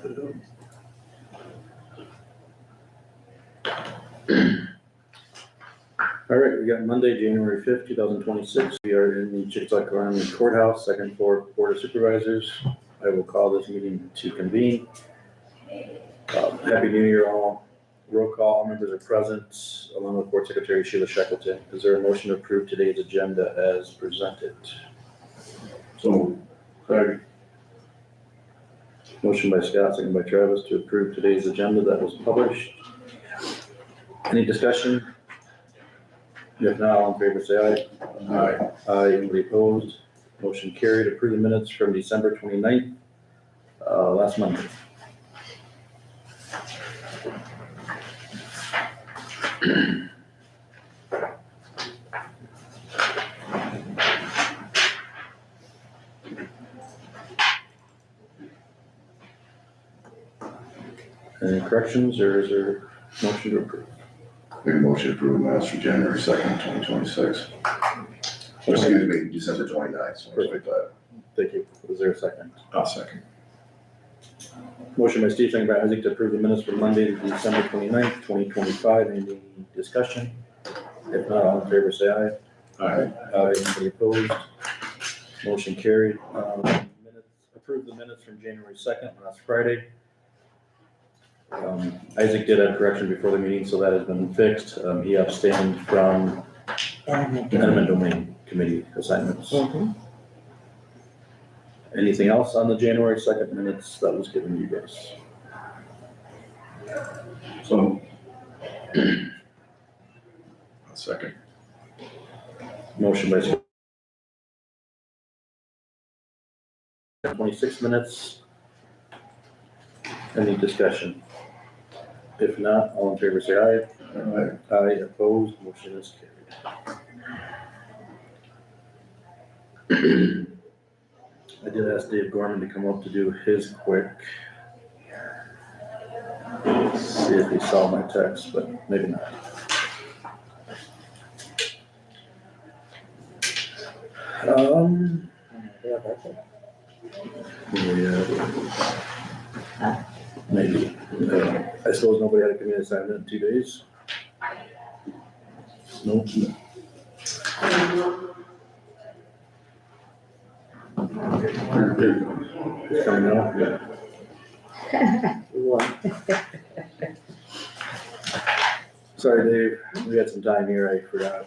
All right, we got Monday, January 5th, 2026. We are in the Chickasaw Courthouse, second floor, Board of Supervisors. I will call this meeting to convene. Happy New Year all. Roll call, all members are present, along with Board Secretary Sheila Shackleton. Is there a motion to approve today's agenda as presented? So, sorry. Motion by Scott, second by Travis to approve today's agenda that was published. Any discussion? If not, all in favor say aye. Aye. Aye, anybody opposed? Motion carried. Approve the minutes from December 29th, last Monday. Any corrections, or is there a motion to approve? Make a motion to approve minutes for January 2nd, 2026. Excuse me, December 29th. Perfect. Thank you. Is there a second? I'll second. Motion by Steve, second by Isaac to approve the minutes for Monday, December 29th, 2025. Any discussion? If not, all in favor say aye. Aye. Aye, anybody opposed? Motion carried. Approve the minutes from January 2nd, last Friday. Isaac did have correction before the meeting, so that has been fixed. He abstained from eminent domain committee assignments. Anything else on the January 2nd minutes that was given to you guys? So. I'll second. Motion by 26 minutes. Any discussion? If not, all in favor say aye. Aye. Aye, opposed, motion is carried. I did ask Dave Gorman to come up to do his quick. See if he saw my text, but maybe not. Yeah. Maybe. I suppose nobody had a community assignment in 2 days? Nope. It's coming out, yeah. Sorry, Dave, we had some time here, I forgot.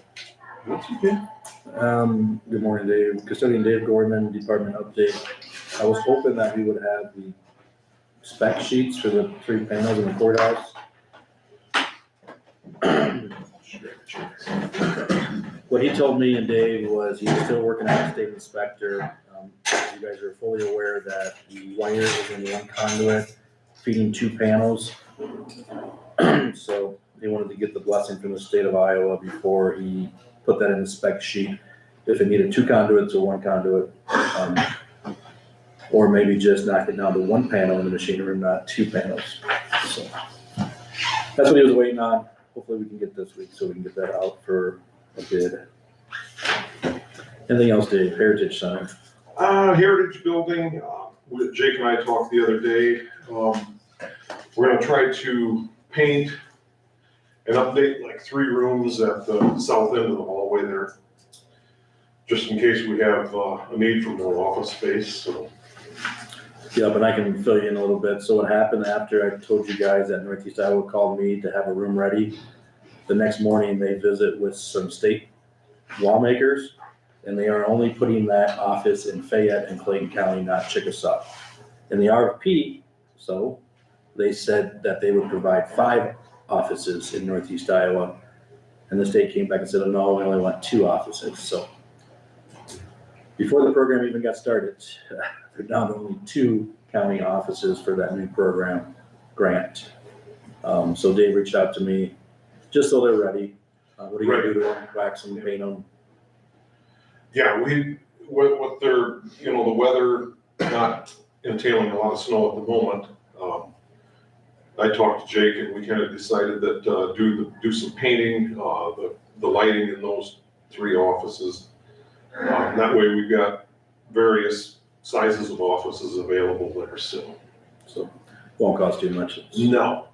Good morning, Dave. Custodian Dave Gorman, department update. I was hoping that we would have the spec sheets for the 3 panels in the courthouse. What he told me and Dave was he's still working on a state inspector. You guys are fully aware that the wire is in one conduit feeding 2 panels. So they wanted to get the blessing from the state of Iowa before he put that in the spec sheet. If it needed 2 conduits or 1 conduit, or maybe just knock it down to 1 panel in the machine room, not 2 panels. So that's what he was waiting on. Hopefully we can get this week so we can get that out for a bid. Anything else, Dave? Heritage Center. Heritage Building, Jake and I talked the other day. We're gonna try to paint and update like 3 rooms at the south end of the hallway there, just in case we have a need for more office space, so. Yeah, but I can fill you in a little bit. So what happened after I told you guys that Northeast Iowa called me to have a room ready, the next morning they visit with some state lawmakers, and they are only putting that office in Fayette and Clayton County, not Chickasaw. In the RFP, so they said that they would provide 5 offices in Northeast Iowa, and the state came back and said, oh, no, we only want 2 offices. So before the program even got started, they're down to only 2 county offices for that new program grant. So Dave reached out to me just so they're ready. What are you gonna do to them? Wax them, paint them? Yeah, what they're, the weather not entailing a lot of snow at the moment. I talked to Jake and we kind of decided that do some painting, the lighting in those 3 offices. That way we've got various sizes of offices available there still. So Won't cost too much. No.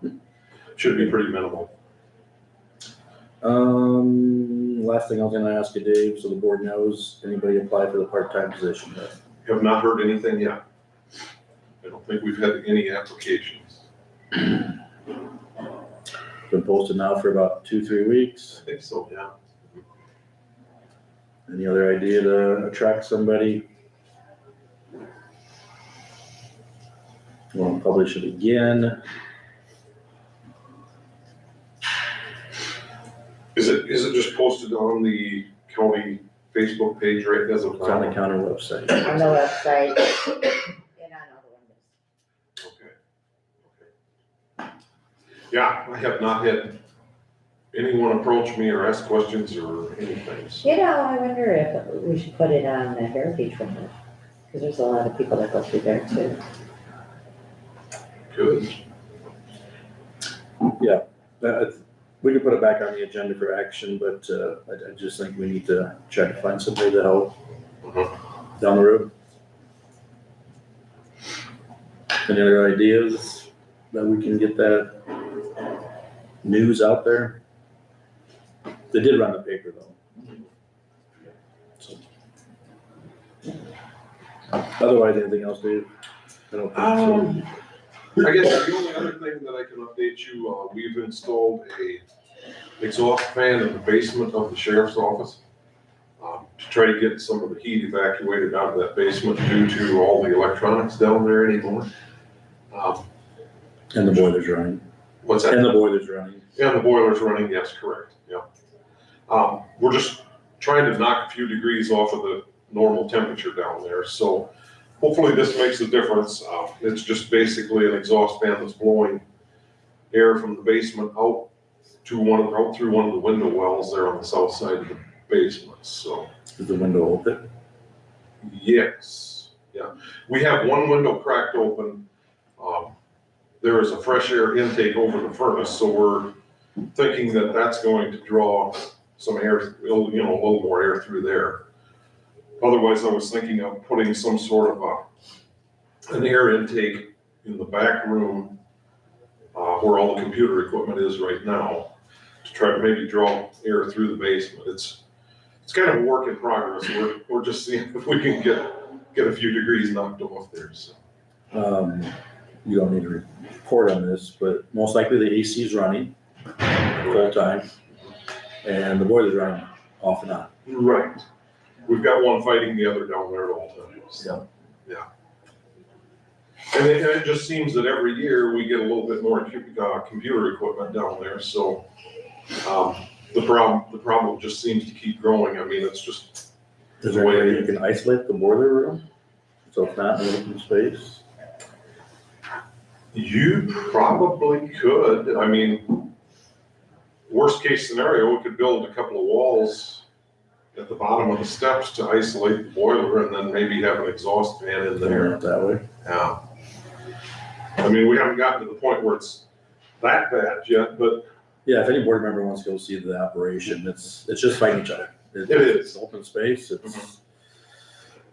Should be pretty minimal. Last thing I was gonna ask you, Dave, so the board knows, anybody apply for the part-time position yet? Have not heard anything yet. I don't think we've had any applications. Been posted now for about 2-3 weeks. I think so, yeah. Any other idea to attract somebody? We'll publish it again. Is it just posted on the county Facebook page right as of It's on the now? county website. On the website and on all the windows. Okay. Yeah, I have not had anyone approach me or ask questions or anything, so. You know, I wonder if we should put it on the Heritage window, because there's a lot of people that go through there too. Good. We could put it back on the agenda for action, but I just think we need to try to find somebody to help down the road. Any other ideas that we can get that news out there? They did run the paper though. So. Otherwise, anything else, Dave? I don't think so. I guess the only other thing that I can update you, we've installed a exhaust fan in the basement of the sheriff's office to try to get some of the heat evacuated out of that basement due to all the electronics down there anymore. And the boiler's running. What's that? And the boiler's running. Yeah, the boiler's running, yes, correct, yeah. We're just trying to knock a few degrees off of the normal temperature down there, so hopefully this makes a difference. It's just basically an exhaust fan that's blowing air from the basement out through one of the window wells there on the south side of the basement, so. Is the window open? Yes, yeah. We have one window cracked open. There is a fresh air intake over the furnace, so we're thinking that that's going to draw some air, a little more air through there. Otherwise, I was thinking of putting some sort of an air intake in the back room where all the computer equipment is right now to try to maybe draw air through the basement. It's kind of a work in progress. We're just seeing if we can get a few degrees knocked off there. So. You don't need to report on this, but most likely the AC is running full time and the boiler's running off and on. Right. We've got one fighting the other down there at all times. Yeah. And it just seems that every year we get a little bit more computer equipment down there, so the problem just seems to keep growing. I mean, it's just. Is there any way you can isolate the boiler room so it's not in open space? You probably could. I mean, worst case scenario, we could build a couple of walls at the bottom of the steps to isolate the boiler and then maybe have an exhaust fan in there. That way. Yeah. I mean, we haven't gotten to the point where it's that bad yet, but. Yeah, if any board member wants to go see the operation, it's just fighting each other. It is. It's open space, it's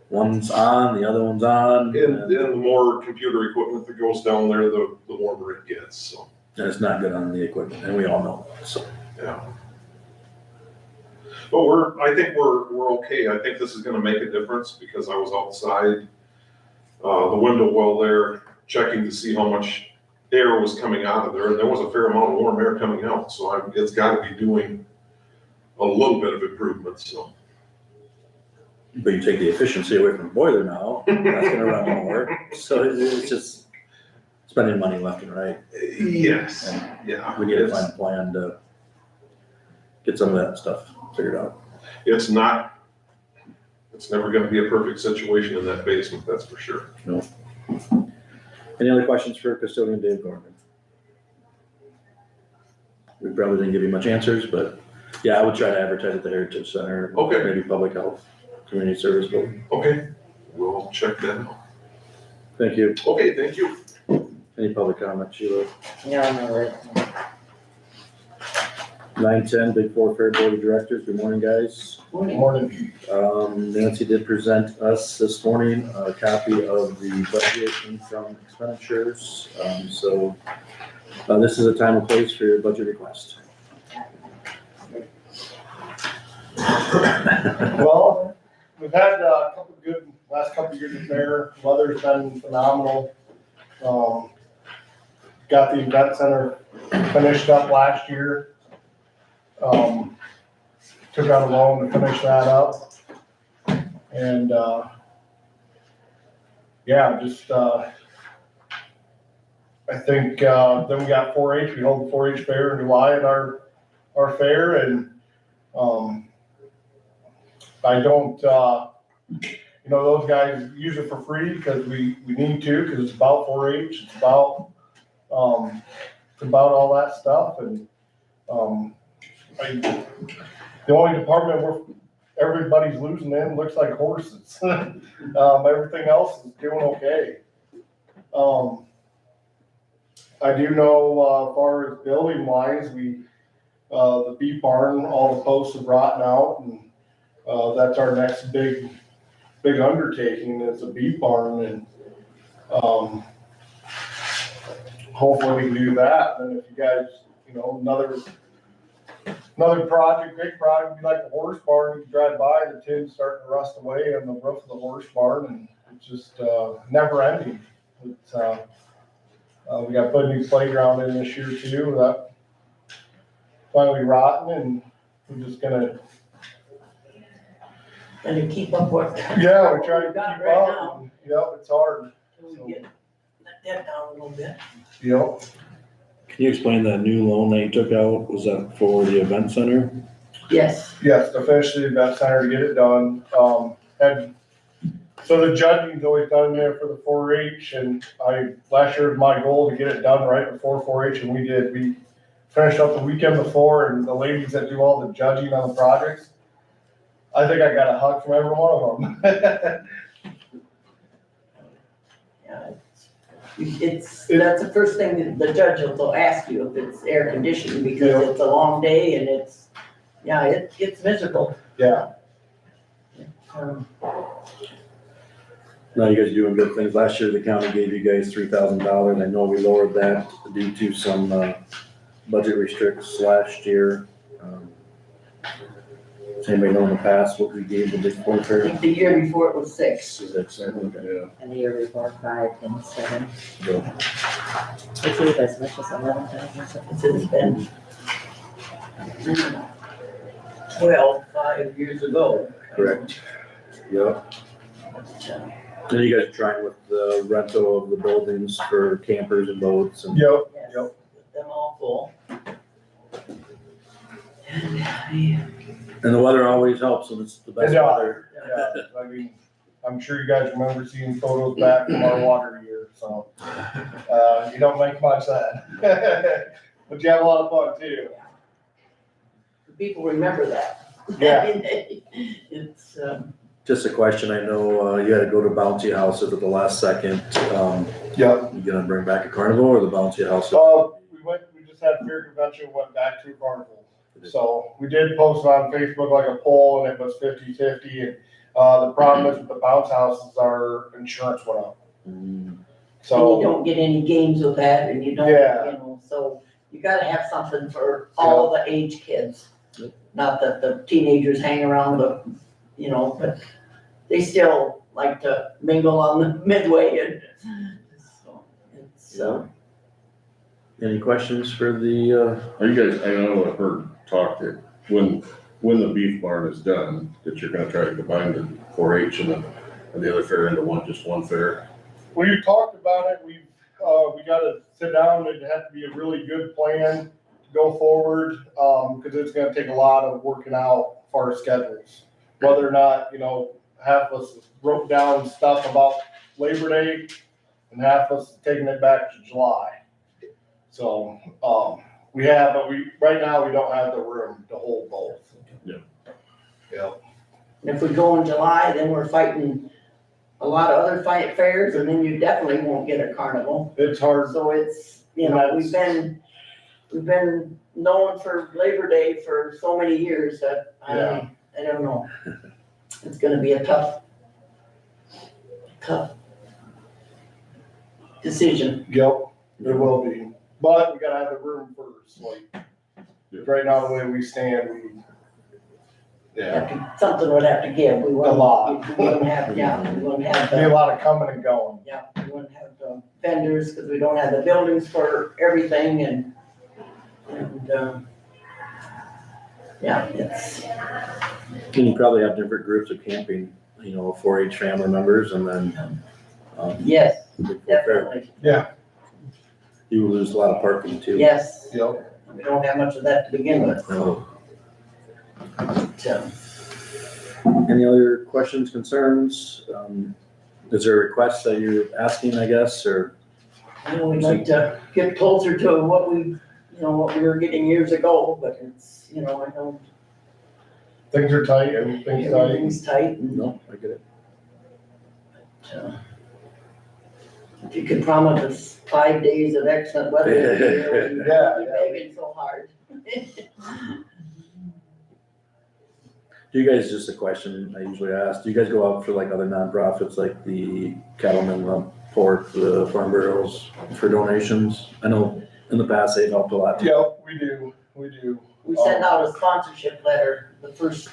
one's on, the other one's on. And the more computer equipment that goes down there, the warmer it gets, so. And it's not good on the equipment, and we all know that, so. Yeah. But I think we're okay. I think this is gonna make a difference because I was outside the window well there, checking to see how much air was coming out of there, and there was a fair amount of warm air coming out, so it's gotta be doing a little bit of improvement, so. But you take the efficiency away from the boiler now, that's gonna run more, so it's just spending money left and right. Yes, And yeah. we need to find a plan to get some of that stuff figured out. It's never gonna be a perfect situation in that basement, that's for sure. Any other questions for custodian Dave Gorman? We probably didn't give you much answers, but yeah, I would try to advertise at the Heritage Center. Okay. Maybe Public Health, Community Service Building. Okay, we'll check that out. Thank you. Okay, thank you. Any public comment, Sheila? No, 9:10, Big Four Fair Board of Directors. Good morning, guys. Morning. Nancy did present us this morning a copy of the budget income expenditures. This is a time and place for your budget request. Well, we've had a couple good, last couple of years of fair, weather's been phenomenal. Got the event center finished up last year. Took out a loan to finish that up. And, yeah, just, I think, then we got 4-H, we hold the 4-H fair in July at our fair, and, I don't, those guys use it for free because we need to, because it's about 4-H, it's about all that stuff, and, the only department where everybody's losing in looks like horses. Everything else is doing okay. I do know, as far as building wise, the beef barn, all the posts have rotten out, and that's our next big undertaking is a beef barn, and hopefully we can do that. And if you guys, another project, big project, would be like the horse barn. You drive by, the tin's starting to rust away on the roof of the horse barn, and it's just never ending. It's, we got to put a new playground in this year too. That finally rotten, and we're just gonna. And to keep up with. Yeah, we're trying to keep Got right up. now. And, yep, it's hard. Till we get that down a little bit. Yep. Can you explain that new loan that you took out? Was that for the event center? Yes, Yes, to finish the event center to get it done. And so the judging's always done there for the 4-H, and last year was my goal to get it done right before 4-H, and we did. We finished up the weekend before, and the ladies that do all the judging on the projects, I think I got a hug from every one of them. yeah, that's the first thing that the judge will ask you if it's air conditioned, because it's a long day and it's miserable. Yeah. No, you guys are doing good things. Last year, the county gave you guys $3,000. I know we lowered that due to some budget restrictions last year. Anybody know in the past what we gave the Big Four I Fair? think the year before it was 6. Yeah. And the year before, 5 and 7. Yeah. It's even as much as 11,000. It's been 5 years ago. Correct. Yep. And you guys are trying with the rental of the buildings for campers and boats and. Yep. Yes, Yep. with them all full. And the weather always helps, and it's the best Yeah. weather. Yeah, I mean, I'm sure you guys remember seeing photos back from our water year, so, you don't make much of that. But you have a lot of fun too. People remember that. Yeah. It's, Just a question, I know you had to go to bouncy houses at the last second. Yep. You gonna bring back a carnival or the bouncy house? We just had a fair convention, went back to carnival. So we did post it on Facebook like a poll, and it was 50-50. And the problem is with the bounce houses, our insurance went up. Mm. and you So, don't get any games with that, and you don't, Yeah. so you gotta have something for all the age kids. Yep. Not that the teenagers hang around but they still like to mingle on the midway, and so it's, Any questions for the, Are you guys, I know I've heard talk that when the beef barn is done, that you're gonna try to combine the 4-H and the other fair into one fair? we talked about it. We gotta sit down. It'd have to be a really good plan to go forward, because it's gonna take a lot of working out for our schedules. Whether or not, half of us wrote down stuff about Labor Day and half of us taking it back to July. So, right now we don't have the room to hold both. Yeah. Yeah. and if we go in July, then we're fighting a lot of other fairs, and then you definitely won't get a carnival. It's hard. So it's, we've been we've been known for Labor Day for so many years that Yeah. I don't know. It's gonna be a tough decision. Yep, it will be, but we gotta have the room first, like, right now, the way we stand, Something would have to give. We wouldn't. lot. We wouldn't have, yeah, we wouldn't have be a the, lot of coming and going. yeah, we wouldn't have the vendors because we don't have the buildings for everything and, yeah, it's, And you probably have different groups of camping, 4-H family members and then, yes, Big Four Fair. definitely, You will lose a lot of parking too. yes. Yep. We don't have much of that to begin with. No. So, Any other questions, concerns? Is there a request that you're asking, I guess, or? we'd like to get closer to what we were getting years ago, but it's, I know Things are tight, everything's tight. everything's tight and, No, I get it. if you could promise us 5 days of excellent weather, we'd Yeah, be begging so hard. Do you guys, just a question I usually ask, do you guys go out for like other nonprofits like the Cattlemen, the Pork, the Farm Bureaus for donations? I know in the past they've helped a lot too. Yep, we do. We send out a sponsorship letter the first,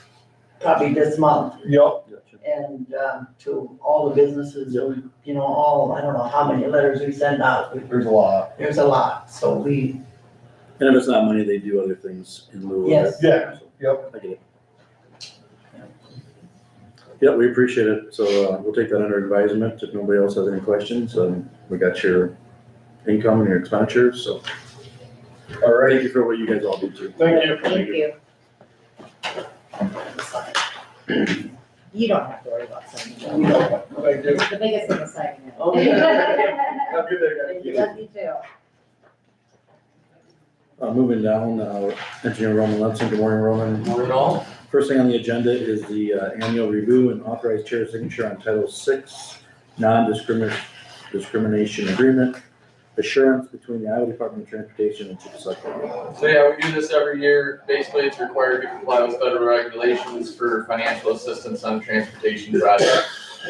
probably this month, Yep, and, to all the businesses, all, I don't know how many letters we send out. there's a lot. There's a lot, so we, And if it's not money, they do other things in lieu of it. Yes. Yeah, yep. I get it. Yeah, we appreciate it. So we'll take that under advisement. If nobody else has any questions, we got your income and your expenditures, so. All right, Thank you for what you guys all do too. thank you. Thank you. You don't have to worry about signing. Thank you. The biggest thing is signing it. Okay. Have a good day, guys. You love me too. Moving down, Engineer Roman Lunson. Good morning, Roman. Morning all. First thing on the agenda is the annual review and authorized chair signature on Title VI, non-discrimination agreement, assurance between the Iowa Department of Transportation and Chickasaw County. So yeah, we do this every year. Basically, it's required to comply with federal regulations for financial assistance on transportation projects.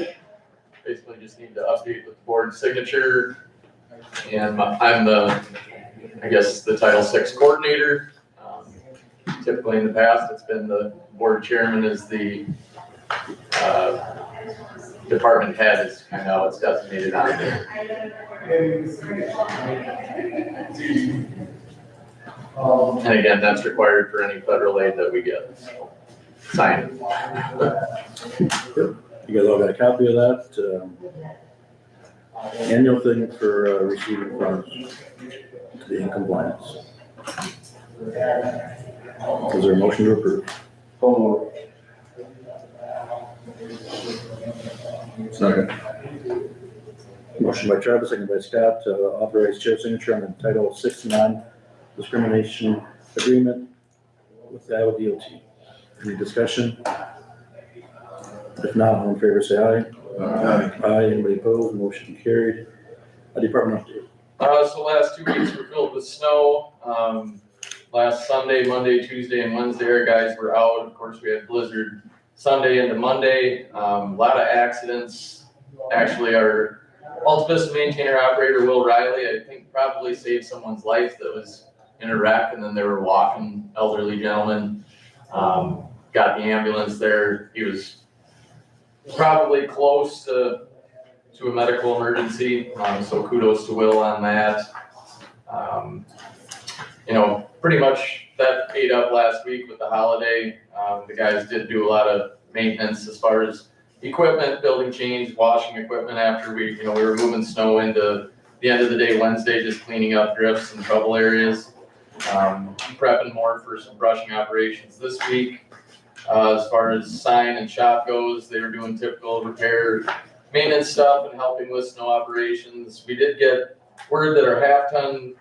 Basically, just need to update with the board signature. And I'm the Title VI coordinator. Typically in the past, it's been the board chairman is the department head is kind of how it's designated on there. And again, that's required for any federal aid that we get. Sign it. You guys all got a copy of that? Annual thing for receiving funds to be in compliance. Is there a motion to approve? Second. Motion by Travis, second by Scott, to authorize chair signature on the Title VI non-discrimination agreement with the Iowa DOT. Any discussion? If not, all in favor, say aye. Aye, anybody opposed? Motion carried. Department update. So last 2 weeks were filled with snow. Last Sunday, Monday, Tuesday, and Wednesday, our guys were out. Of course, we had blizzard Sunday into Monday. A lot of accidents. Actually, our Alta maintainer operator, Will Riley, I think probably saved someone's life that was in a wreck, and then they were walking, elderly gentleman. Got the ambulance there. He was probably close to a medical emergency. So kudos to Will on that. Pretty much that ate up last week with the holiday. The guys did do a lot of maintenance as far as equipment, building change, washing equipment after we were moving snow into the end of the day Wednesday, just cleaning up drifts and trouble areas. Prepping more for some brushing operations this week. As far as sign and shop goes, they were doing typical repair, maintenance stuff and helping with snow operations. We did get word that our half-ton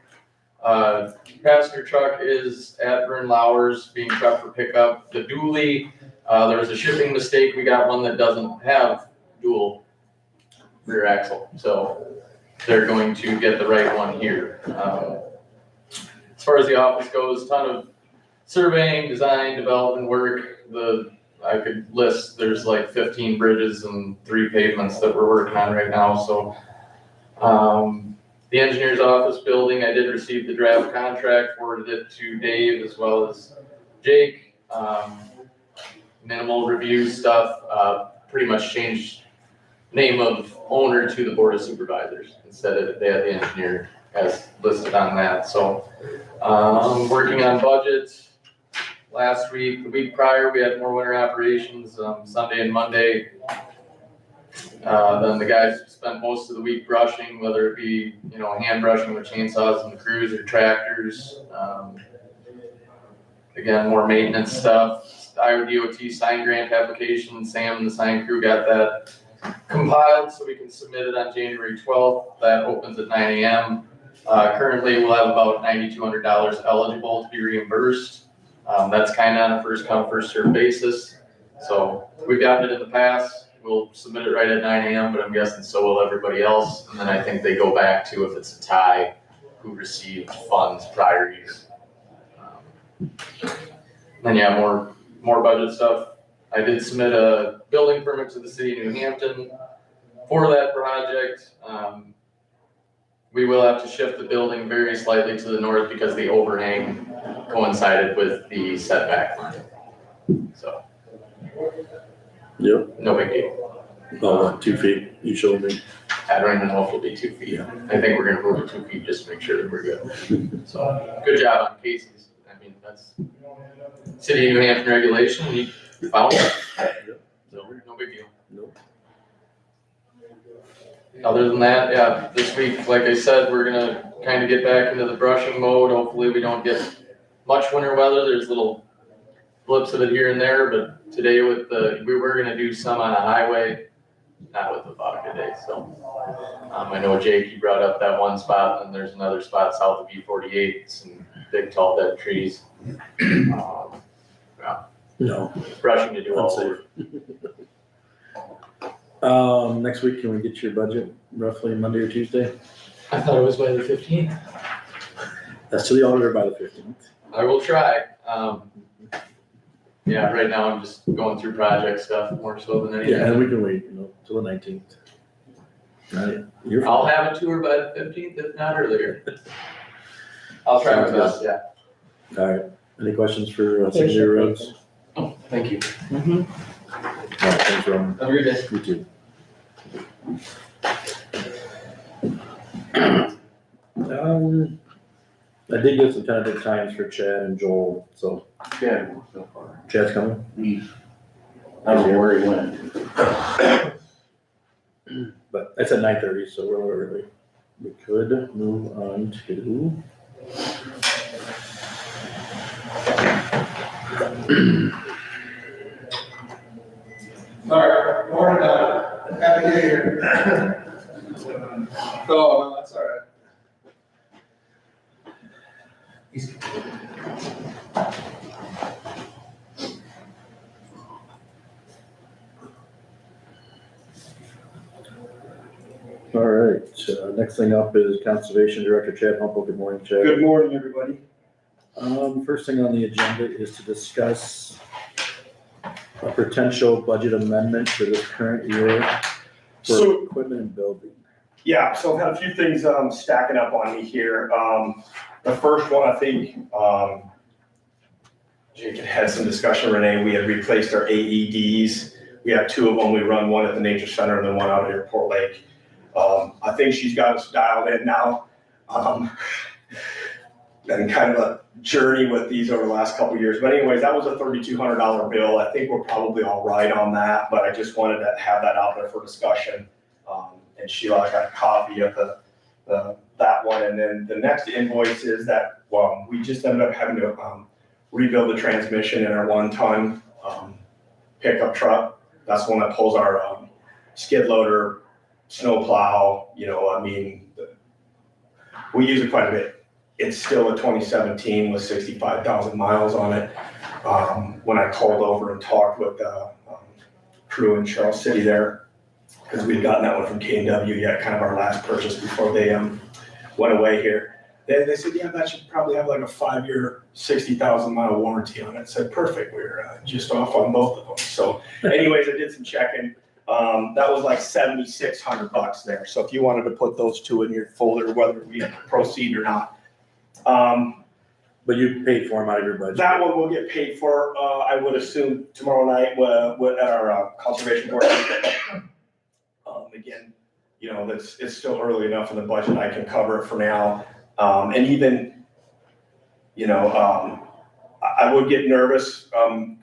passenger truck is at Vern Lowers being prepped for pickup. The dually, there was a shipping mistake. We got one that doesn't have dual rear axle. So they're going to get the right one here. as far as the office goes, ton of surveying, design, development work. I could list, there's like 15 bridges and 3 pavements that we're working on right now, so. The engineer's office building, I did receive the draft contract, forwarded it to Dave as well as Jake. Minimal review stuff, pretty much changed name of owner to the Board of Supervisors instead of, they had the engineer as listed on that, so. Working on budget. Last week, the week prior, we had more winter operations, Sunday and Monday. Then the guys spent most of the week brushing, whether it be, hand brushing with chainsaws and crews or tractors. Again, more maintenance stuff. Iowa DOT sign grant application, Sam and the sign crew got that compiled so we can submit it on January 12th. That opens at 9 a.m. Currently, we'll have about $9,200 eligible to be reimbursed. That's kind of on a first come, first served basis. So we've gotten it in the past. We'll submit it right at 9 a.m., but I'm guessing so will everybody else. And then I think they go back to, if it's a tie, who received funds prior year. Then more budget stuff. I did submit a building permit to the city of New Hampton for that project. We will have to shift the building very slightly to the north because the overhang coincided with the setback line. So. Yep. No big deal. Oh, 2 feet, you showed me. I don't even know if it'll be 2 feet. I think we're gonna move it 2 feet just to make sure that we're good. So, good job on Casey's. I mean, that's city of New Hampton regulation, you found it. So, no big deal. Nope. Other than that, yeah, this week, like I said, we're gonna kind of get back into the brushing mode. Hopefully we don't get much winter weather. There's little blips of it here and there, but today we were gonna do some on a highway, not with the fog today, so. I know Jake, you brought up that one spot, and there's another spot south of E48, some big tall dead trees. No. Brushing to do all over. Next week, can we get your budget roughly Monday or Tuesday? I thought it was by the 15th. That's to the auditor by the 15th. I will try. Yeah, right now I'm just going through project stuff more so than anything. Yeah, and we can wait, till the 19th. Right, you're I'll have a tour by the 15th, if not earlier. I'll try my best, yeah. All right, any questions for secondary roads? Oh, thank you. All right, thanks, Roman. Have a good day. You too. I did get some tentative times for Chad and Joel, so Yeah, so far. Chad's coming, I don't know where he went. but it's at 9:30, so we're early. We could move on to. Alright, morning, happy to get here. Oh, no, that's all right. All right, next thing up is Conservation Director Chad Humple. Good morning, Chad. Good morning, everybody. First thing on the agenda is to discuss a potential budget amendment for this current year for So- equipment and building. Yeah, so I've had a few things stacking up on me here. The first one, I think, Jake had had some discussion, Renee, we had replaced our AEDs. We have 2 of them, we run one at the nature center and then one out at Airport Lake. I think she's got us dialed in now. And kind of a journey with these over the last couple of years. But anyways, that was a $3,200 bill. I think we're probably all right on that, but I just wanted to have that out there for discussion. And Sheila, I got a copy of that one. And then the next invoice is that, we just ended up having to rebuild the transmission in our 1-ton pickup truck. That's the one that pulls our skid loader, snow plow, we use it quite a bit. It's still a 2017 with 65,000 miles on it. When I called over and talked with the crew in Charles City there, because we'd gotten that one from K&W, kind of our last purchase before they went away here. They said, yeah, that should probably have like a 5-year, 60,000 mile warranty on it. I said, perfect, we were just off on both of them. So anyways, I did some checking. That was like $7,600 there. So if you wanted to put those two in your folder, whether we proceed or not. But you paid for them out of your budget. That one will get paid for, I would assume tomorrow night, at our conservation board. Again, you know, it's still early enough in the budget, I can cover it for now. And even, you know, I would get nervous,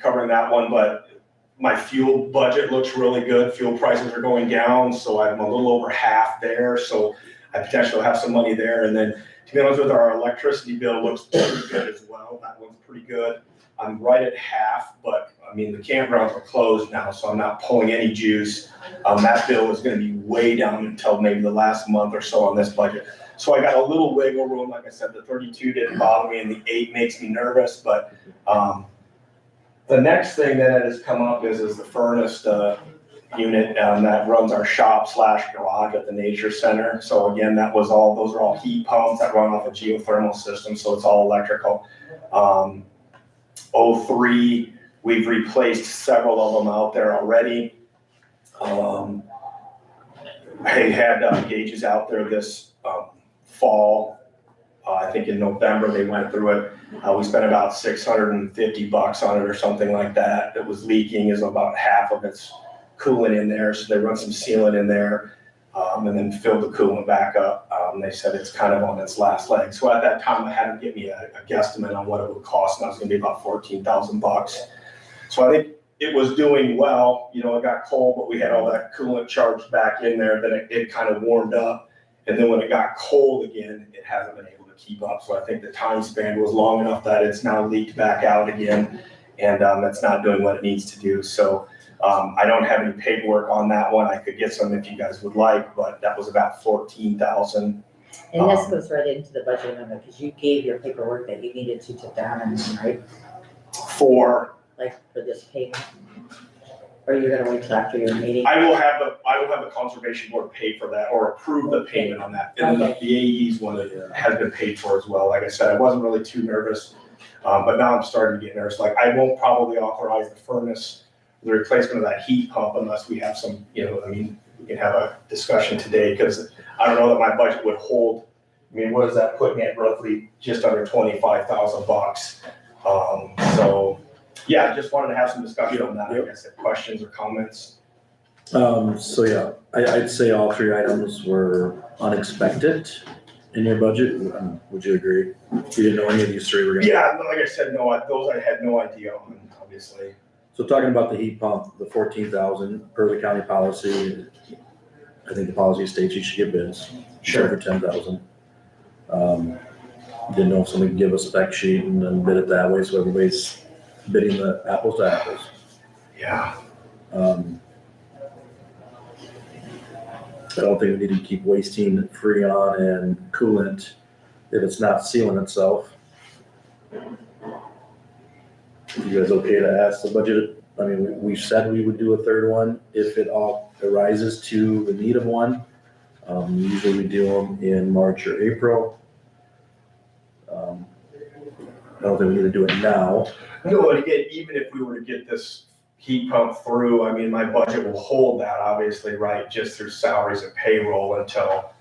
covering that one, but my fuel budget looks really good. Fuel prices are going down, so I'm a little over half there, so I potentially have some money there. And then, to be honest with our electricity bill looks pretty good as well. That one's pretty good. I'm right at half, but I mean, the campgrounds are closed now, so I'm not pulling any juice. That bill is gonna be way down until maybe the last month or so on this budget. So I got a little wiggle room. Like I said, the 32 didn't bother me and the 8 makes me nervous, but, the next thing that has come up is the furnace, unit, that runs our shop / garage at the nature center. So again, those are all heat pumps that run off a geothermal system, so it's all electrical. 03, we've replaced several of them out there already. I had gauges out there this fall. I think in November they went through it. We spent about $650 on it or something like that. It was leaking, is about half of its coolant in there, so they run some sealant in there, and then fill the coolant back up. They said it's kind of on its last leg. So at that time, I had to give me a guesstimate on what it would cost, and that was gonna be about $14,000. So I think it was doing well. You know, it got cold, but we had all that coolant charged back in there, then it kind of warmed up. And then when it got cold again, it hasn't been able to keep up. So I think the time span was long enough that it's now leaked back out again, and it's not doing what it needs to do. So I don't have any paperwork on that one. I could get some if you guys would like, but that was about $14,000. And this goes right into the budget amendment, because you gave your paperwork that you needed to Donna, right? For Like for this payment? Or you're gonna wait till after your meeting? I will have the conservation board pay for that or approve the payment on that. And then the AE's one has been paid for as well. Like I said, I wasn't really too nervous, but now I'm starting to get nervous. Like I won't probably authorize the furnace, the replacement of that heat pump unless we have some, you know, I mean, we can have a discussion today because I don't know that my budget would hold. I mean, what is that putting at roughly just under $25,000? So yeah, I just wanted to have some discussion on that. I guess questions or comments. So yeah, I'd say all 3 items were unexpected in your budget. Would you agree? You didn't know any of these 3 were gonna. Yeah, like I said, no, those I had no idea on, obviously. So talking about the heat pump, the 14,000 per the county policy, I think the policy states you should get bids. Sure. For 10,000. Didn't know if somebody could give a spec sheet and then bid it that way, so everybody's bidding the apples to apples. Yeah. I don't think we need to keep wasting Freon and coolant if it's not sealing itself. You guys okay to ask the budget? I mean, we said we would do a 3rd one if it all arises to the need of one. Usually we do them in March or April. I don't think we need to do it now. No, and again, even if we were to get this heat pump through, I mean, my budget will hold that obviously, right? Just through salaries and payroll until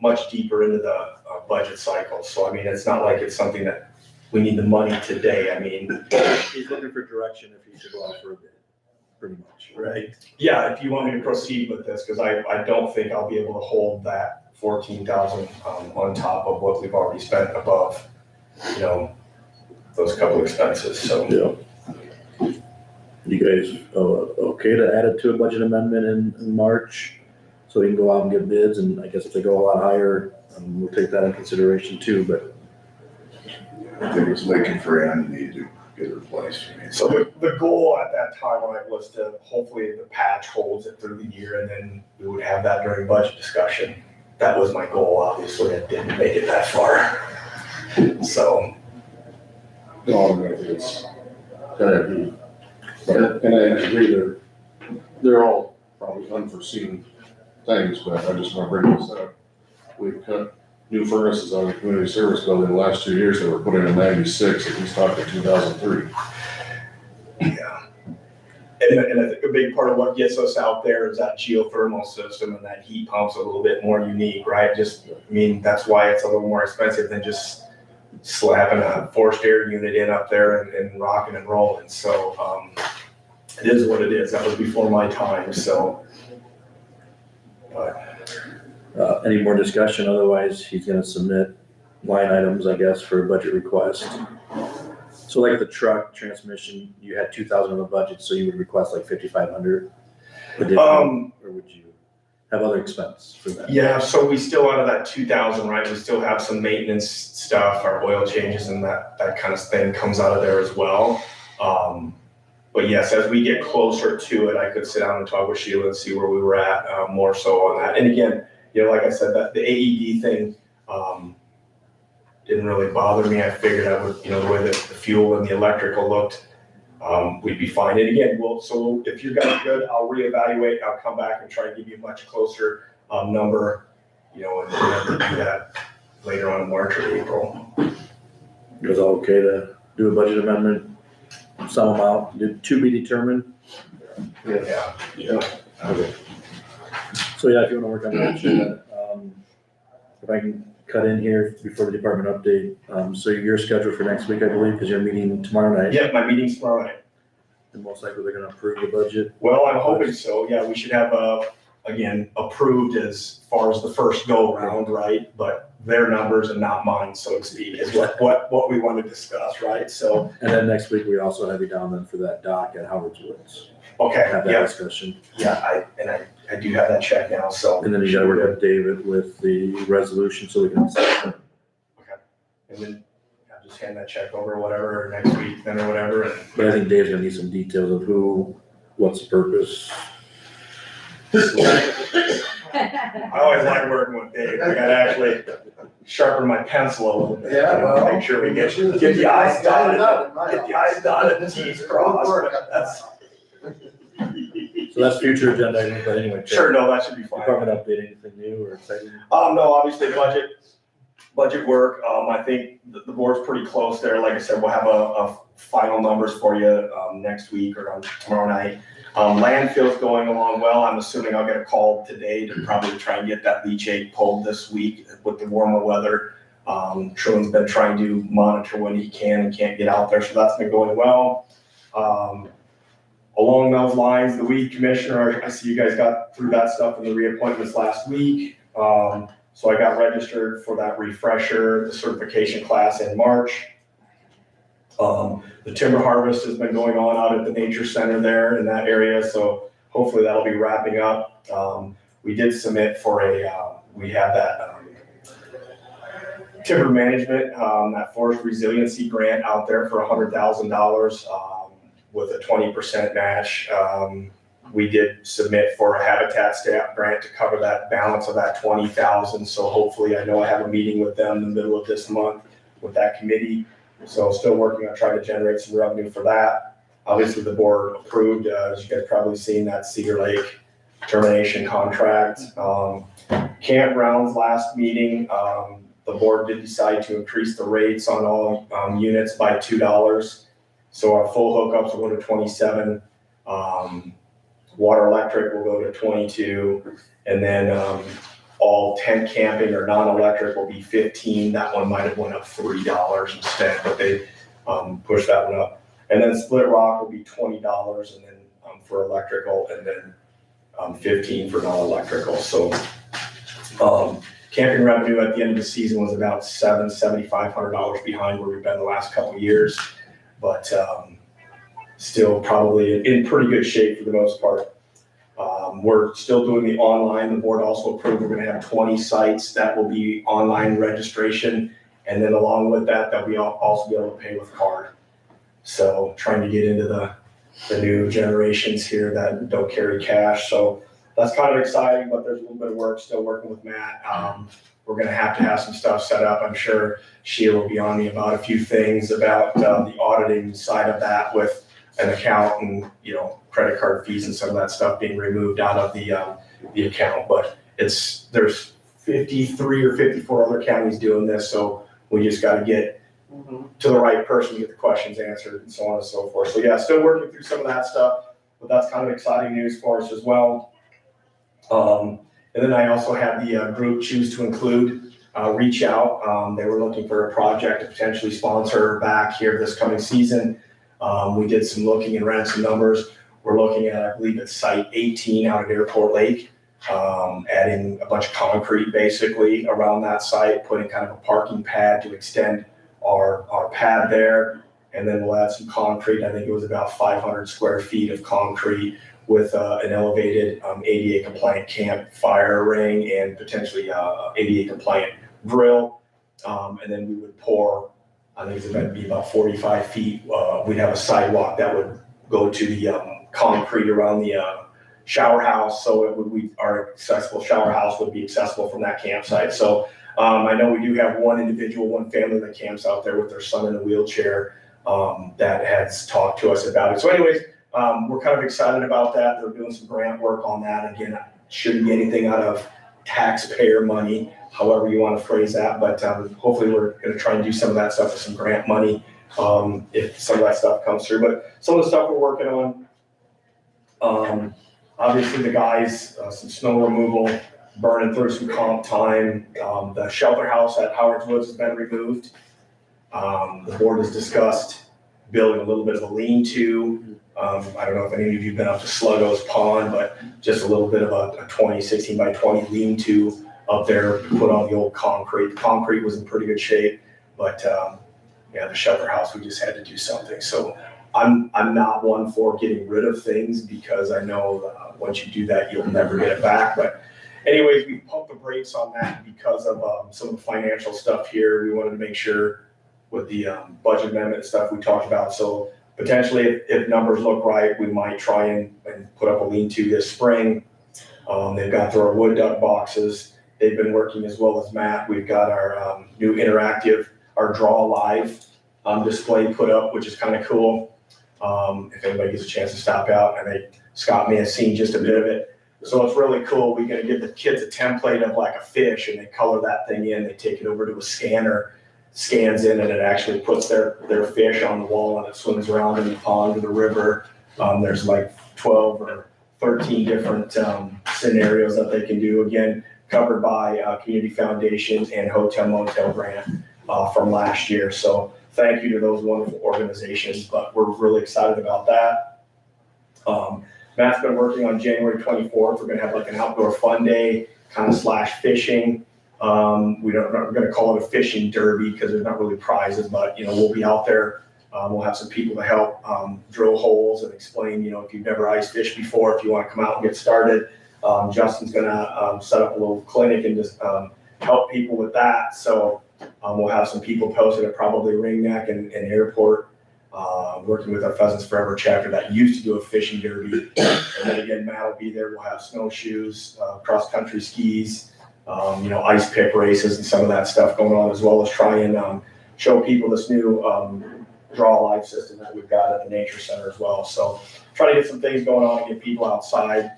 much deeper into the budget cycle. So I mean, it's not like it's something that we need the money today. I mean, He's looking for direction if he should go out for a bid, pretty much. right? Yeah, if you want me to proceed with this, because I don't think I'll be able to hold that 14,000 on top of what we've already spent above, you know, those couple expenses. So Yeah. You guys okay to add it to a budget amendment in March? So we can go out and get bids, and I guess if they go a lot higher, we'll take that in consideration too, but. I think it's leaking for you need to get it replaced. So the goal at that time, right, was to hopefully the patch holds it through the year and then we would have that during budget discussion. That was my goal, obviously, it didn't make it that far. So. No, I think it's gotta be, and I agree they're all probably unforeseen things, but I just wanna bring this up. We cut new furnaces on the community service building the last 2 years that were put in 96, and he's talking 2003. Yeah. And I think a big part of what gets us out there is that geothermal system, and that heat pump's a little bit more unique, right? Just, I mean, that's why it's a little more expensive than just slapping a forced air unit in up there and rocking and rolling. So, it is what it is. That was before my time, so. But Any more discussion? Otherwise, he's gonna submit line items, I guess, for a budget request. So like the truck transmission, you had 2,000 in the budget, so you would request like 5,500? Or would you have other expense for that? Yeah, so we still, out of that 2,000, right, we still have some maintenance stuff, our oil changes and that kind of thing comes out of there as well. But yes, as we get closer to it, I could sit down and talk with Sheila and see where we were at, more so on that. And again, you know, like I said, that the AED thing, didn't really bother me. I figured I would, you know, the way that the fuel and the electrical looked, we'd be fine. And again, so if you guys are good, I'll reevaluate, I'll come back and try and give you a much closer, number, you know, and we'll do that later on in March or April. It was all okay to do a budget amendment, some amount, to be determined? Yeah. Okay. So yeah, if you wanna work on that, share that. If I can cut in here before the department update, so you're scheduled for next week, I believe, because you're meeting tomorrow night. Yeah, my meeting's tomorrow night. And most likely they're gonna approve the budget. Well, I'm hoping so. Yeah, we should have, again, approved as far as the first go round, right? But their numbers and not mine, so to speak, is what we want to discuss, right? So, And then next week, we also have you down then for that dock at Howard's Woods. okay, Have that yeah, discussion. yeah, I do have that check now, so. And then you gotta work with David with the resolution so we can. And then I'll just hand that check over, whatever, next week then or whatever, and. But I think Dave's gonna need some details of who, what's the purpose. I always like working with Dave. I gotta actually sharpen my pencil a little bit. Yeah, you know, well, make sure we get the i's dotted, get the i's dotted and t's crossed, but that's. So that's future agenda items, but anyway. Sure, no, that should be fine. Department update, anything new or exciting? No, obviously budget work, I think the board's pretty close there. Like I said, we'll have a final numbers for you, next week or on tomorrow night. Landfill's going along well. I'm assuming I'll get a call today to probably try and get that leachate pulled this week with the warmer weather. Truman's been trying to monitor when he can and can't get out there, so that's been going well. Along those lines, the weed commissioner, I see you guys got through that stuff in the reappointments last week. So I got registered for that refresher, the certification class in March. The timber harvest has been going on out at the nature center there in that area, so hopefully that'll be wrapping up. We did submit for we have that timber management, that forest resiliency grant out there for $100,000 with a 20% match. We did submit for a habitat staff grant to cover that balance of that 20,000. So hopefully, I know I have a meeting with them in the middle of this month with that committee. So still working on trying to generate some revenue for that. Obviously, the board approved, as you guys probably seen, that Cedar Lake termination contract. Campgrounds last meeting, the board did decide to increase the rates on all units by $2. So our full hookups will go to 27. Water electric will go to 22, and then all tent camping or non-electric will be 15. That one might have went up $3 instead, but they pushed that one up. And then Split Rock will be $20, and then for electrical, and then 15 for non-electrical. So camping revenue at the end of the season was about $7,500 behind where we've been the last couple of years, but still probably in pretty good shape for the most part. We're still doing the online. The board also approved we're going to have 20 sites that will be online registration. And then along with that, that we also be able to pay with card. So trying to get into the new generations here that don't carry cash. So that's kind of exciting, but there's a little bit of work still working with Matt. We're going to have some stuff set up. I'm sure Sheila will be on me about a few things about the auditing side of that with an account and, you know, credit card fees and some of that stuff being removed out of the account. But there's 53 or 54 other counties doing this, so we just gotta get to the right person, get the questions answered and so on and so forth. So yeah, still working through some of that stuff, but that's kind of exciting news for us as well. And then I also had the group Choose to Include reach out. They were looking for a project to potentially sponsor back here this coming season. We did some looking and ran some numbers. We're looking at, I believe it's site 18 out at Airport Lake, adding a bunch of concrete basically around that site, putting kind of a parking pad to extend our pad there. And then we'll add some concrete. I think it was about 500 square feet of concrete with an elevated ADA compliant campfire ring and potentially ADA compliant grill. And then we would pour, I think it's going to be about 45 feet. We'd have a sidewalk that would go to the concrete around the shower house. So it would, our accessible shower house would be accessible from that campsite. So I know we do have one individual, one family that camps out there with their son in a wheelchair that has talked to us about it. So anyways, we're kind of excited about that. They're doing some grant work on that. Again, shouldn't be anything out of taxpayer money, however you want to phrase that. But hopefully we're going to try and do some of that stuff with some grant money if some of that stuff comes through. But some of the stuff we're working on, obviously the guys, some snow removal, burning through some comp time. The shelter house at Howard's Woods has been removed. The board has discussed building a little bit of a lean-to. I don't know if any of you have been up to Sluggo's Pond, but just a little bit of a 16 by 20 lean-to up there, put on the old concrete. The concrete was in pretty good shape, but yeah, the shelter house, we just had to do something. So I'm not one for getting rid of things because I know once you do that, you'll never get it back. But anyways, we pumped the brakes on that because of some of the financial stuff here. We wanted to make sure with the budget amendment stuff we talked about. So potentially if numbers look right, we might try and put up a lean-to this spring. They've got their wood duck boxes. They've been working as well as Matt. We've got our new interactive, our Draw Live display put up, which is kind of cool. If anybody gets a chance to stop out, I think Scott may have seen just a bit of it. So it's really cool. We're gonna give the kids a template of like a fish and they color that thing in, they take it over to a scanner, scans in, and it actually puts their fish on the wall and it swims around in the pond or the river. There's like 12 or 13 different scenarios that they can do. Again, covered by Community Foundation and Hotel Motel grant from last year. So thank you to those wonderful organizations, but we're really excited about that. Matt's been working on January 24th. We're gonna have like an outdoor fun day, kind of / fishing. We're gonna call it a fishing derby because there's not really prizes, but we'll be out there. We'll have some people to help drill holes and explain, if you've never ice fished before, if you want to come out and get started. Justin's gonna set up a little clinic and just help people with that. So we'll have some people posted at probably Ring Neck and Airport, working with our Pheasants Forever chapter that used to do a fishing derby. And then again, Matt will be there. We'll have snowshoes, cross-country skis, ice pick races and some of that stuff going on, as well as try and show people this new Draw Live system that we've got at the Nature Center as well. So try to get some things going on and get people outside.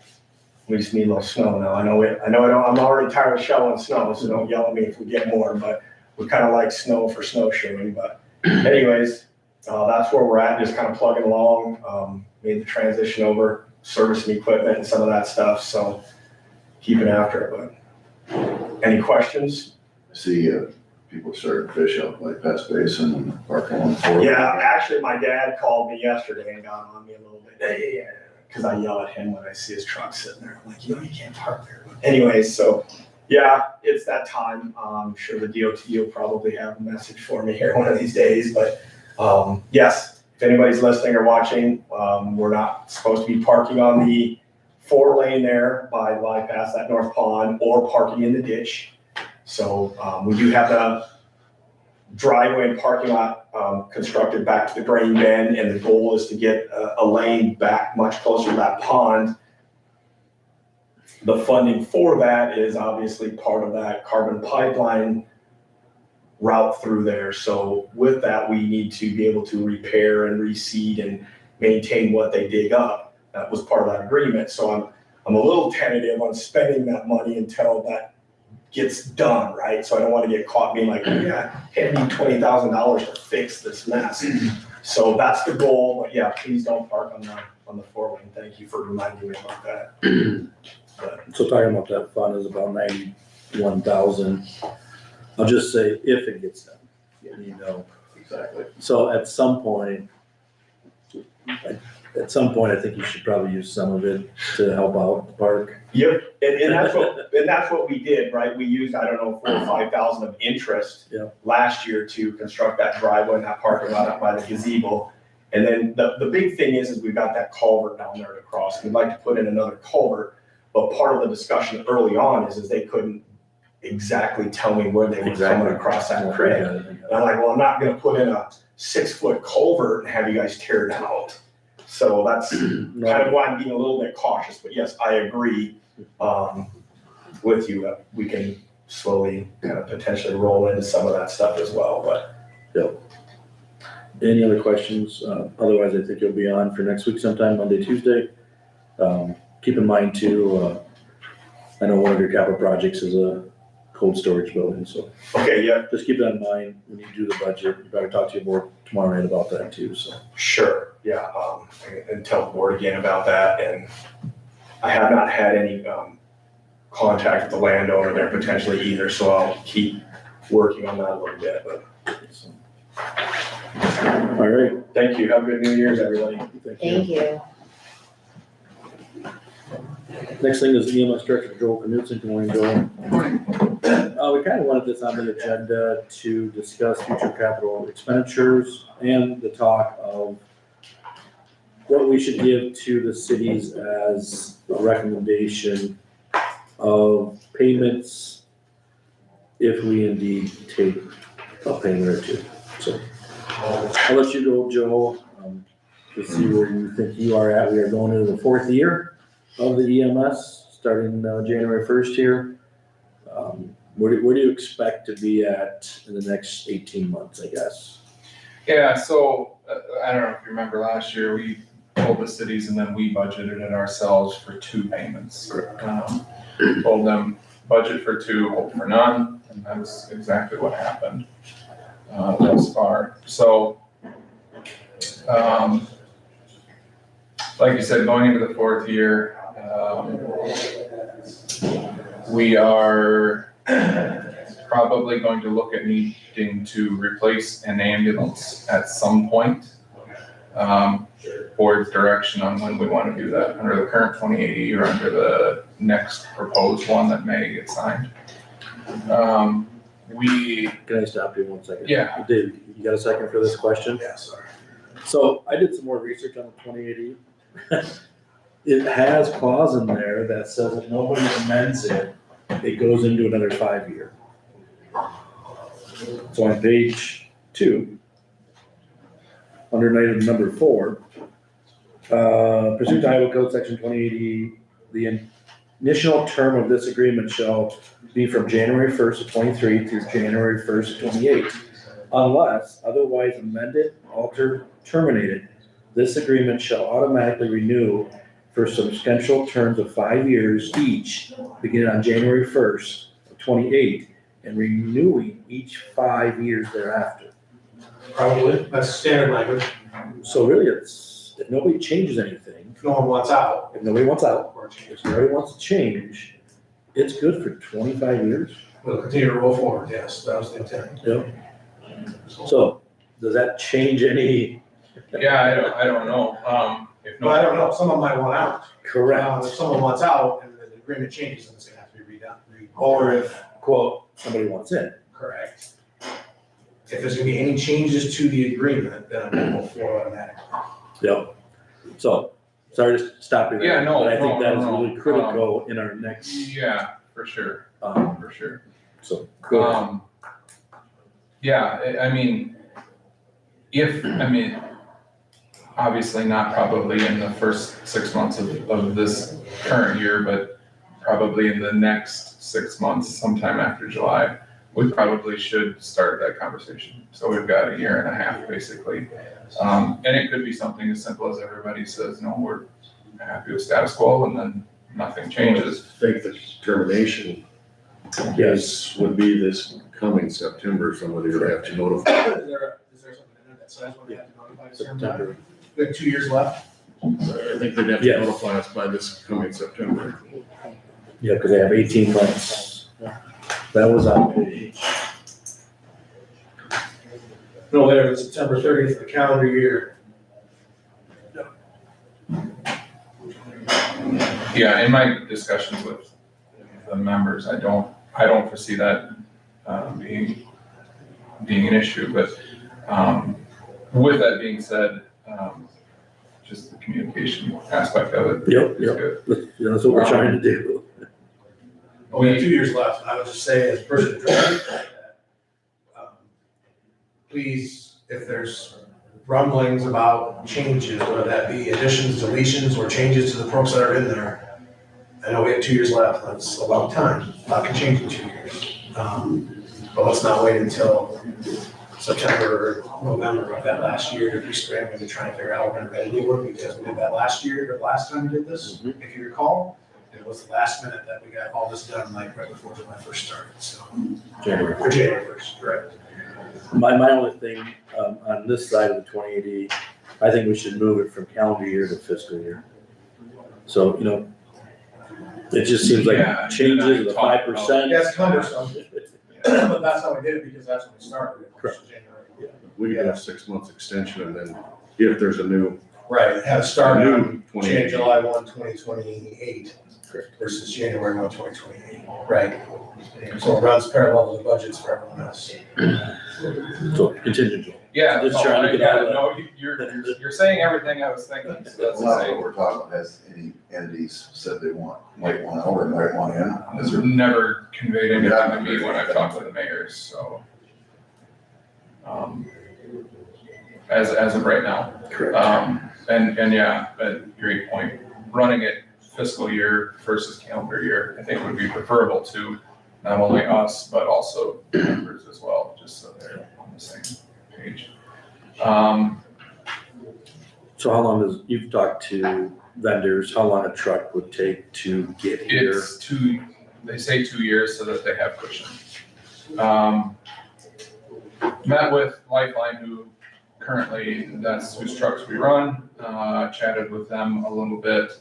We just need a little snow now. I'm already tired of shoveling snow, so don't yell at me if we get more, but we kind of like snow for snowshoeing. But anyways, that's where we're at, just kind of plugging along. Made the transition over, servicing equipment and some of that stuff. So keeping after it. But any questions? See, people started to fish up like Pest Basin and parking on the floor. Yeah, actually, my dad called me yesterday and got on me a little bit. Hey, because I yell at him when I see his truck sitting there. I'm like, you can't park there. But anyways, so yeah, it's that time. I'm sure the DOT will probably have a message for me here one of these days. But yes, if anybody's listening or watching, we're not supposed to be parking on the 4-lane there by bypass that north pond or parking in the ditch. So we do have the driveway and parking lot constructed back to the grain bin, and the goal is to get a lane back much closer to that pond. The funding for that is obviously part of that carbon pipeline route through there. So with that, we need to be able to repair and reseed and maintain what they dig up. That was part of that agreement. So I'm a little tentative on spending that money until that gets done, right? So I don't wanna get caught being like, yeah, hey, I need $20,000 to fix this mess. So that's the goal, but yeah, please don't park on the 4 lane. Thank you for reminding me about that. So talking about that fund is about 91,000. I'll just say if it gets done, you know. Exactly. So at some point, I think you should probably use some of it to help out the park. Yep, and that's what we did, right? We used, I don't know, 4,000 or 5,000 of interest Yeah. last year to construct that driveway and that parking lot up by the gazebo. And then the big thing is we've got that culvert down there to cross. We'd like to put in another culvert, but part of the discussion early on is they couldn't exactly tell me where they were coming across that creek. And I'm like, well, I'm not gonna put in a 6-foot culvert and have you guys tear it out. So that's kind of why I'm being a little bit cautious, but yes, I agree, with you. We can slowly kind of potentially roll into some of that stuff as well, but. Any other questions? Otherwise, I think you'll be on for next week sometime, Monday, Tuesday. Keep in mind too, I know one of your capital projects is a cold storage building, so Okay, yeah, just keep that in mind when you do the budget. You better talk to your board tomorrow night about that too, so. sure, yeah, and tell the board again about that, and I have not had any, contact with the landowner there potentially either, so I'll keep working on that a little bit, but. So. All right. Thank you, have a good New Year's, everybody. Thank you. Next thing is EMS Director Joel Knudsen. Good morning, Joel. We kind of wanted this on the agenda to discuss future capital expenditures and the talk of what we should give to the cities as a recommendation of payments if we indeed take a payment or two. So I'll let you go, Joel, to see where you think you are at. We are going into the 4th year of the EMS, starting January 1st here. Where do you expect to be at in the next 18 months, I guess? Yeah, so, I don't know if you remember last year, we told the cities and then we budgeted it ourselves for 2 payments. Told them budget for 2, hope for none, and that's exactly what happened, thus far. So, like you said, going into the 4th year, we are probably going to look at needing to replace an ambulance at some point. Board's direction on when we want to do that, under the current 2080 or under the next proposed one that may get signed. Can I stop you 1 second? Yeah. Dave, you got a second for this question? Yeah, sorry. So I did some more research on the 2080. It has clause in there that says if nobody amends it, it goes into another 5-year. So on page 2, under item number 4, pursuant to Iowa Code Section 2080, the initial term of this agreement shall be from January 1st of 23 through January 1st of 28, unless otherwise amended, altered, terminated. This agreement shall automatically renew for substantial terms of 5 years each, beginning on January 1st of 28, and renewing each 5 years thereafter. Probably, that's standard language, So really, it's, if nobody changes anything, if no one wants out. if nobody wants out, Or change. if nobody wants to change, it's good for 25 years. We'll continue to roll forward, yes, that was the intent. Yep. So, does that change any? Yeah, I don't know, if But I no, don't know, someone might want out. Correct. If someone wants out and the agreement changes, then it's gonna have to be redone. Or if, quote, somebody wants in. Correct. If there's gonna be any changes to the agreement, then I'm gonna go for automatic. Yep. So, sorry to stop you there. Yeah, no, But I think no, that is no, really critical in our next, yeah, for sure, um, for sure. so, go ahead. Yeah, I mean, obviously not probably in the first 6 months of this current year, but probably in the next 6 months, sometime after July, we probably should start that conversation. So we've got 1.5 years basically. And it could be something as simple as everybody says, no, we're happy with status quo, and then nothing changes. Take the determination Yes, would be this coming September, somebody would have to notify. Is there something in there that says when they have to notify us? September. We have 2 years left. I think they'd have to Yes. notify us by this coming September. Yeah, because they have 18 months. That was on page. No later than September 30th of the calendar year. Yeah, in my discussions with the members, I don't foresee that being an issue, but with that being said, just the communication aspect of it Yep, is yep. good. That's what we're trying to do. We have 2 years left, and I would just say as a person who drives that, please, if there's rumblings about changes, whether that be additions, deletions, or changes to the folks that are in there, I know we have 2 years left, that's a long time, a lot can change in 2 years. But let's not wait until September or November of that last year to be scrambling to try and figure out how we're gonna ready to do it, because we did that last year, or last time we did this, if you recall. It was the last minute that we got all this done, like right before July 1st started, so. January. Or January 1st, correct. My only thing, on this side of the 2080, I think we should move it from calendar year to fiscal year. So, it just seems like Yeah, changes of the and I talked 5%. That's cumbersome, but that's how we did it, because that's when we started. It was Correct. January. We could have 6 months extension and then if there's a new. Right, have it start on New 20. July 1, 2028 versus January 1, 2028, right? So it runs parallel to the budgets for everyone else. So contingent. Yeah, Just trying to get out of that. no, you're saying everything I was thinking, so that's That's the not same. what we're talking about. Has any entities said they might want out or might want in? Is there? Never conveyed anything to me when I've talked to the mayors, so. As of right now. Correct. And yeah, but great point. Running it fiscal year versus calendar year, I think would be preferable to not only us, but also members as well, just so they're on the same page. So how long you've talked to vendors, how long a truck would take to get here? It's they say 2 years so that they have cushion. Met with Lifeline, who currently, that's whose trucks we run, chatted with them a little bit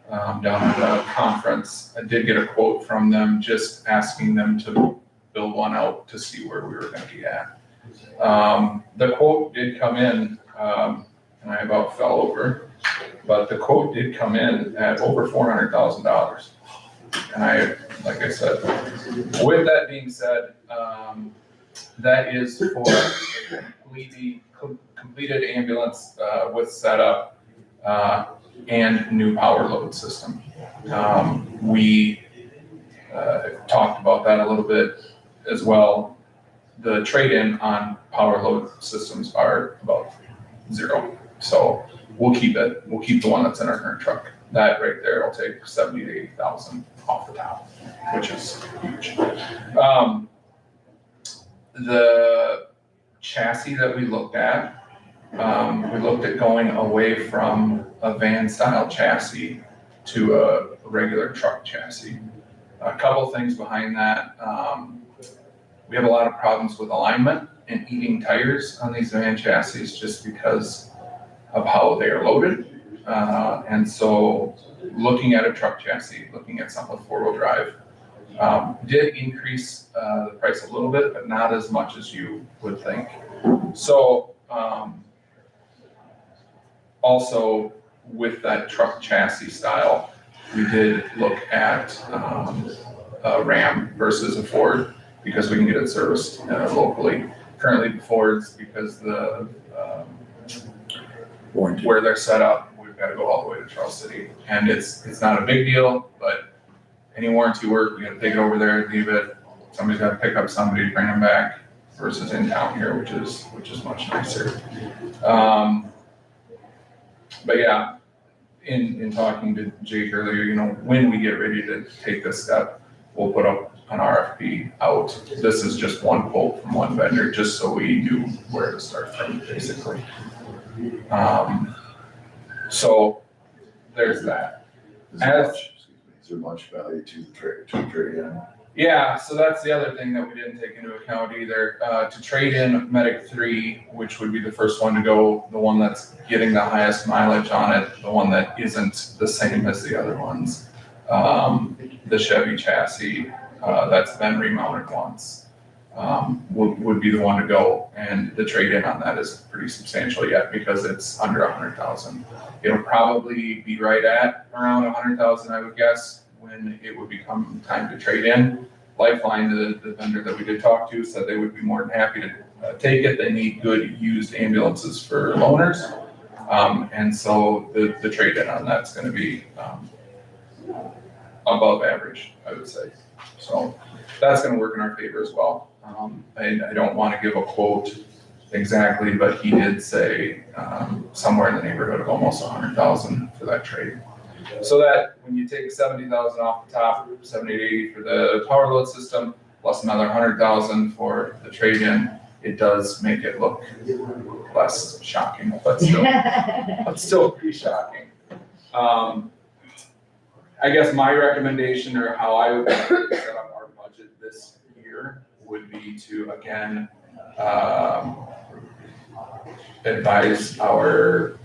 down at a conference. I did get a quote from them, just asking them to build one out to see where we were gonna be at. The quote did come in, and I about fell over, but the quote did come in at over $400,000. And like I said, with that being said, that is for a completed ambulance with setup and new power load system. We talked about that a little bit as well. The trade-in on power load systems are about 0. So we'll keep it. We'll keep the one that's in our current truck. That right there will take 70 to 80,000 off the top, which is huge. The chassis that we looked at going away from a van style chassis to a regular truck chassis. A couple things behind that. We have a lot of problems with alignment and eating tires on these van chassis just because of how they are loaded. And so looking at a truck chassis, looking at something with 4-wheel drive, did increase the price a little bit, but not as much as you would think. So also with that truck chassis style, we did look at a Ram versus a Ford because we can get it serviced locally. Currently the Fords, because the Warranty. where they're set up, we've got to go all the way to Charles City, and it's not a big deal, but any warranty work, we got to take it over there, leave it. Somebody's got to pick up somebody, bring them back, versus in town here, which is much nicer. But yeah, in talking to Jake earlier, when we get ready to take this step, we'll put up an RFP out. This is just one quote from one vendor, just so we knew where to start from, basically. So there's that. Is there much value to the trade-in? Yeah, so that's the other thing that we didn't take into account either. To trade in Medic 3, which would be the first one to go, the one that's getting the highest mileage on it, the one that isn't the same as the other ones. The Chevy chassis, that's been remounted once, would be the one to go. And the trade-in on that is pretty substantial yet because it's under 100,000. It'll probably be right at around 100,000, I would guess, when it would become time to trade in. Lifeline, the vendor that we did talk to, said they would be more than happy to take it. They need good used ambulances for loaners. And so the trade-in on that's gonna be above average, I would say. So that's gonna work in our favor as well. I don't wanna give a quote exactly, but he did say somewhere in the neighborhood of almost 100,000 for that trade. So that when you take 70,000 off the top, 70 to 80 for the power load system, plus another 100,000 for the trade-in, it does make it look less shocking, but still pretty shocking. I guess my recommendation or how I would set up our budget this year would be to, again, advise our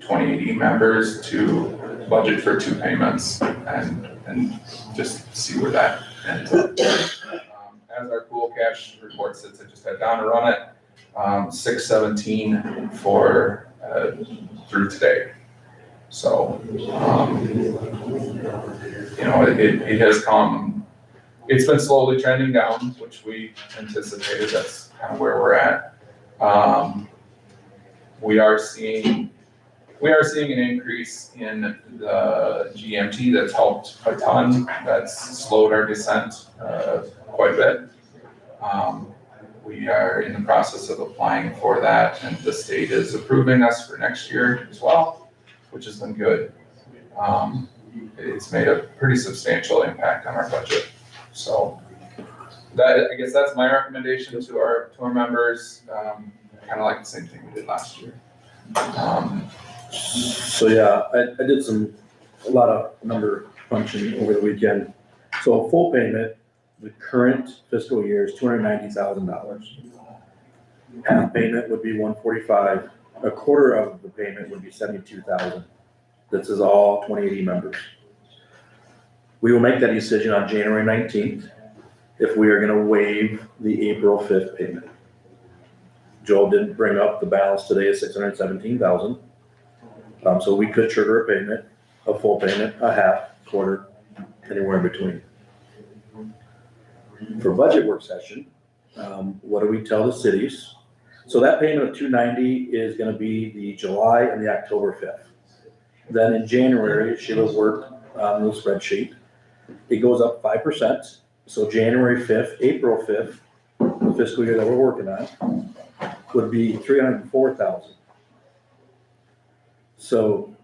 2080 members to budget for 2 payments and just see where that ends up. As our pool cash report sits, I just had Donna run it, 617 for through today. So, it has come, it's been slowly trending down, which we anticipated. That's kind of where we're at. We are seeing an increase in the GMT that's helped a ton. That's slowed our descent quite a bit. We are in the process of applying for that, and the state is approving us for next year as well, which has been good. It's made a pretty substantial impact on our budget. So I guess that's my recommendation to our members. Kind of like the same thing we did last year. So yeah, I did a lot of number crunching over the weekend. So a full payment, the current fiscal year is $290,000. Half payment would be $145,000. A quarter of the payment would be $72,000. This is all 2080 members. We will make that decision on January 19th if we are gonna waive the April 5th payment. Joel didn't bring up the balance today is $617,000. So we could trigger a payment, a full payment, a half, quarter, anywhere in between. For budget work session, what do we tell the cities? So that payment of $290 is gonna be the July and the October 5th. Then in January, Sheila worked on the spreadsheet. It goes up 5%. So January 5th, April 5th, the fiscal year that we're working on, would be $304,000. So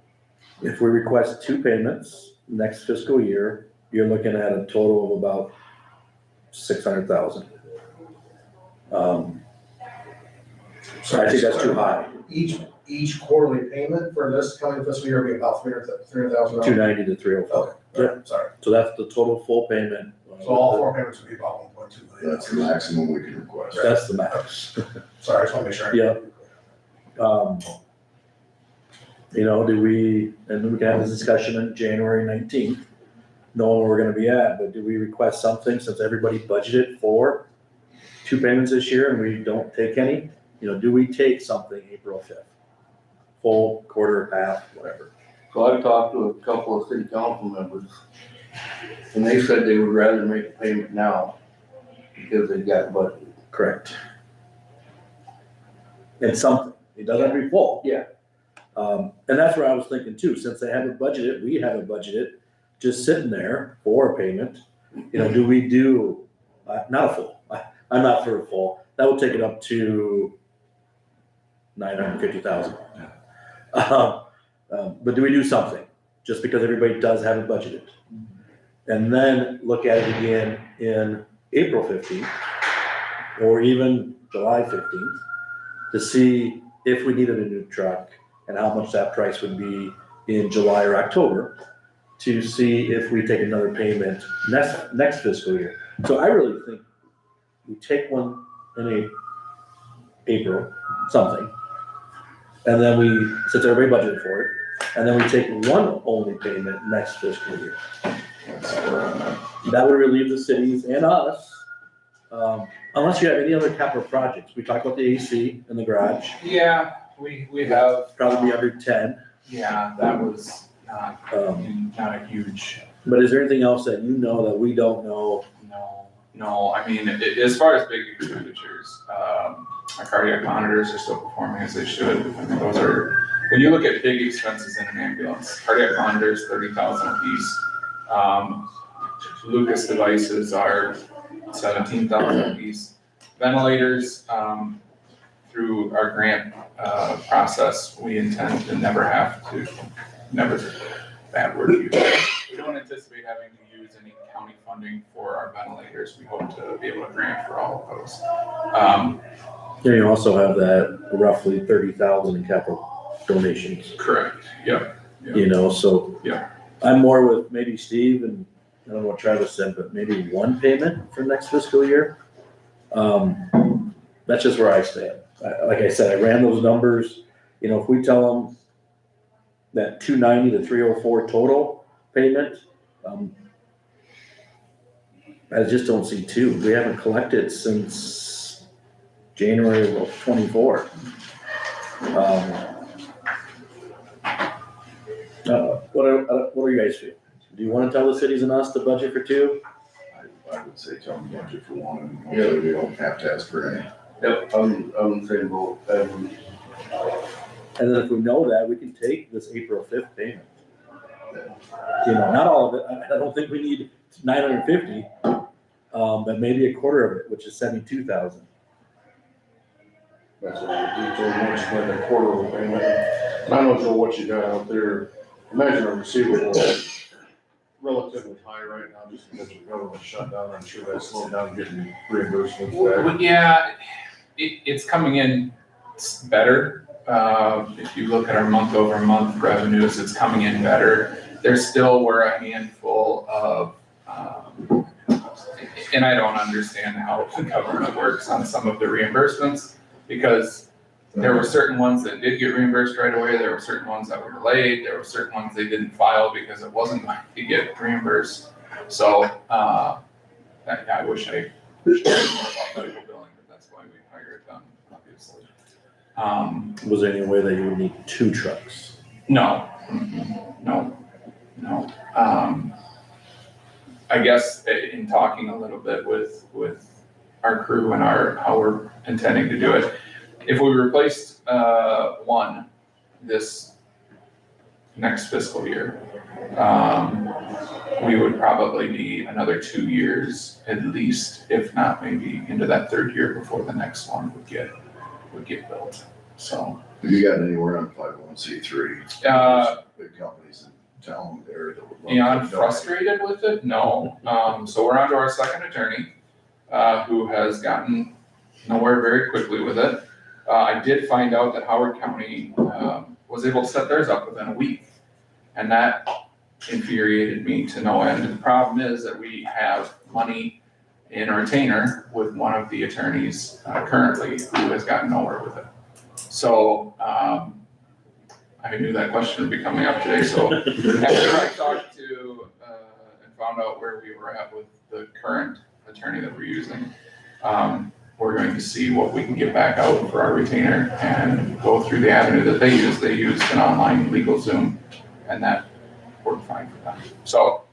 if we request 2 payments next fiscal year, you're looking at a total of about $600,000. So I think that's too high. Each quarterly payment for this coming fiscal year will be about $300,000. 290 to 304. Okay, sorry. So that's the total full payment. So all 4 payments would be about 1.2 million. That's the maximum we can request. That's the max. Sorry, I just want to make sure. Yeah. And we can have this discussion on January 19th, knowing where we're gonna be at, but do we request something since everybody budgeted for 2 payments this year and we don't take any? Do we take something April 5th? Full, quarter, half, whatever. So I've talked to a couple of city council members, and they said they would rather make a payment now because they got budget. Correct. And something, it doesn't have to be full. Yeah. And that's where I was thinking too, since they haven't budgeted, we haven't budgeted, just sitting there for a payment, do we do, not a full, I'm not for a full, that will take it up to $950,000. But do we do something, just because everybody does have it budgeted? And then look at it again in April 15th, or even July 15th, to see if we needed a new truck and how much that price would be in July or October, to see if we take another payment next fiscal year. So I really think we take one in April, something. And then since everybody budgeted for it, and then we take one only payment next fiscal year. That would relieve the cities and us, unless you have any other capital projects. We talked about the AC in the garage, Yeah, we have. probably be under 10. Yeah, that was not a huge, But is there anything else that you know that we don't know? no, I mean, as far as big expenditures, our cardiac monitors are still performing as they should. I mean, those are, when you look at big expenses in an ambulance, cardiac monitors, 30,000 a piece. Lucas devices are 17,000 a piece. Ventilators, through our grant process, we intend to never, bad word to use. We don't anticipate having to use any county funding for our ventilators. We hope to be able to grant for all of those. Then you also have that roughly 30,000 in capital donations, Correct, yep. you know, so. Yeah. I'm more with maybe Steve and I don't know what Travis said, but maybe one payment for next fiscal year. That's just where I stand. Like I said, I ran those numbers, you know, if we tell them that 290 to 304 total payment, I just don't see two. We haven't collected since January of 24. What are you guys feel? Do you want to tell the cities and us to budget for two? I would say tell them budget for one, and hopefully we don't have to ask for any. Yep, I'm saying both. And then if we know that, we can take this April 5th payment. You know, not all of it. I don't think we need 950, but maybe a quarter of it, which is 72,000. That's what we do, so much like a quarter of a payment. And I'm not sure what you got out there. Imagine a receivable relatively high right now, just because of the government shutdown. I'm sure that slowed down getting reimbursements back. Well, yeah, it's coming in better. If you look at our month over month revenues, it's coming in better. There still were a handful of, and I don't understand how the government works on some of the reimbursements, because there were certain ones that did get reimbursed right away, there were certain ones that were delayed, there were certain ones they didn't file because it wasn't going to get reimbursed. So, I wish I knew more about medical billing, but that's why we hire it done, obviously. Was there any way that you would need two trucks? No. I guess in talking a little bit with our crew and how we're intending to do it, if we replaced one this next fiscal year, we would probably need another 2 years at least, if not maybe into that third year before the next one would get built. So. Have you gotten anywhere on 501c3? Big companies in town there that would love to Beyond donate. frustrated with it? No. So we're on to our second attorney, who has gotten nowhere very quickly with it. I did find out that Howard County was able to set theirs up within a week, and that infuriated me to no end. The problem is that we have money in a retainer with one of the attorneys currently who has gotten nowhere with it. So I knew that question would be coming up today, so after I talked to and found out where we were at with the current attorney that we're using, we're going to see what we can get back out for our retainer and go through the avenue that they use. They used an online legal Zoom, and that worked fine for them. So,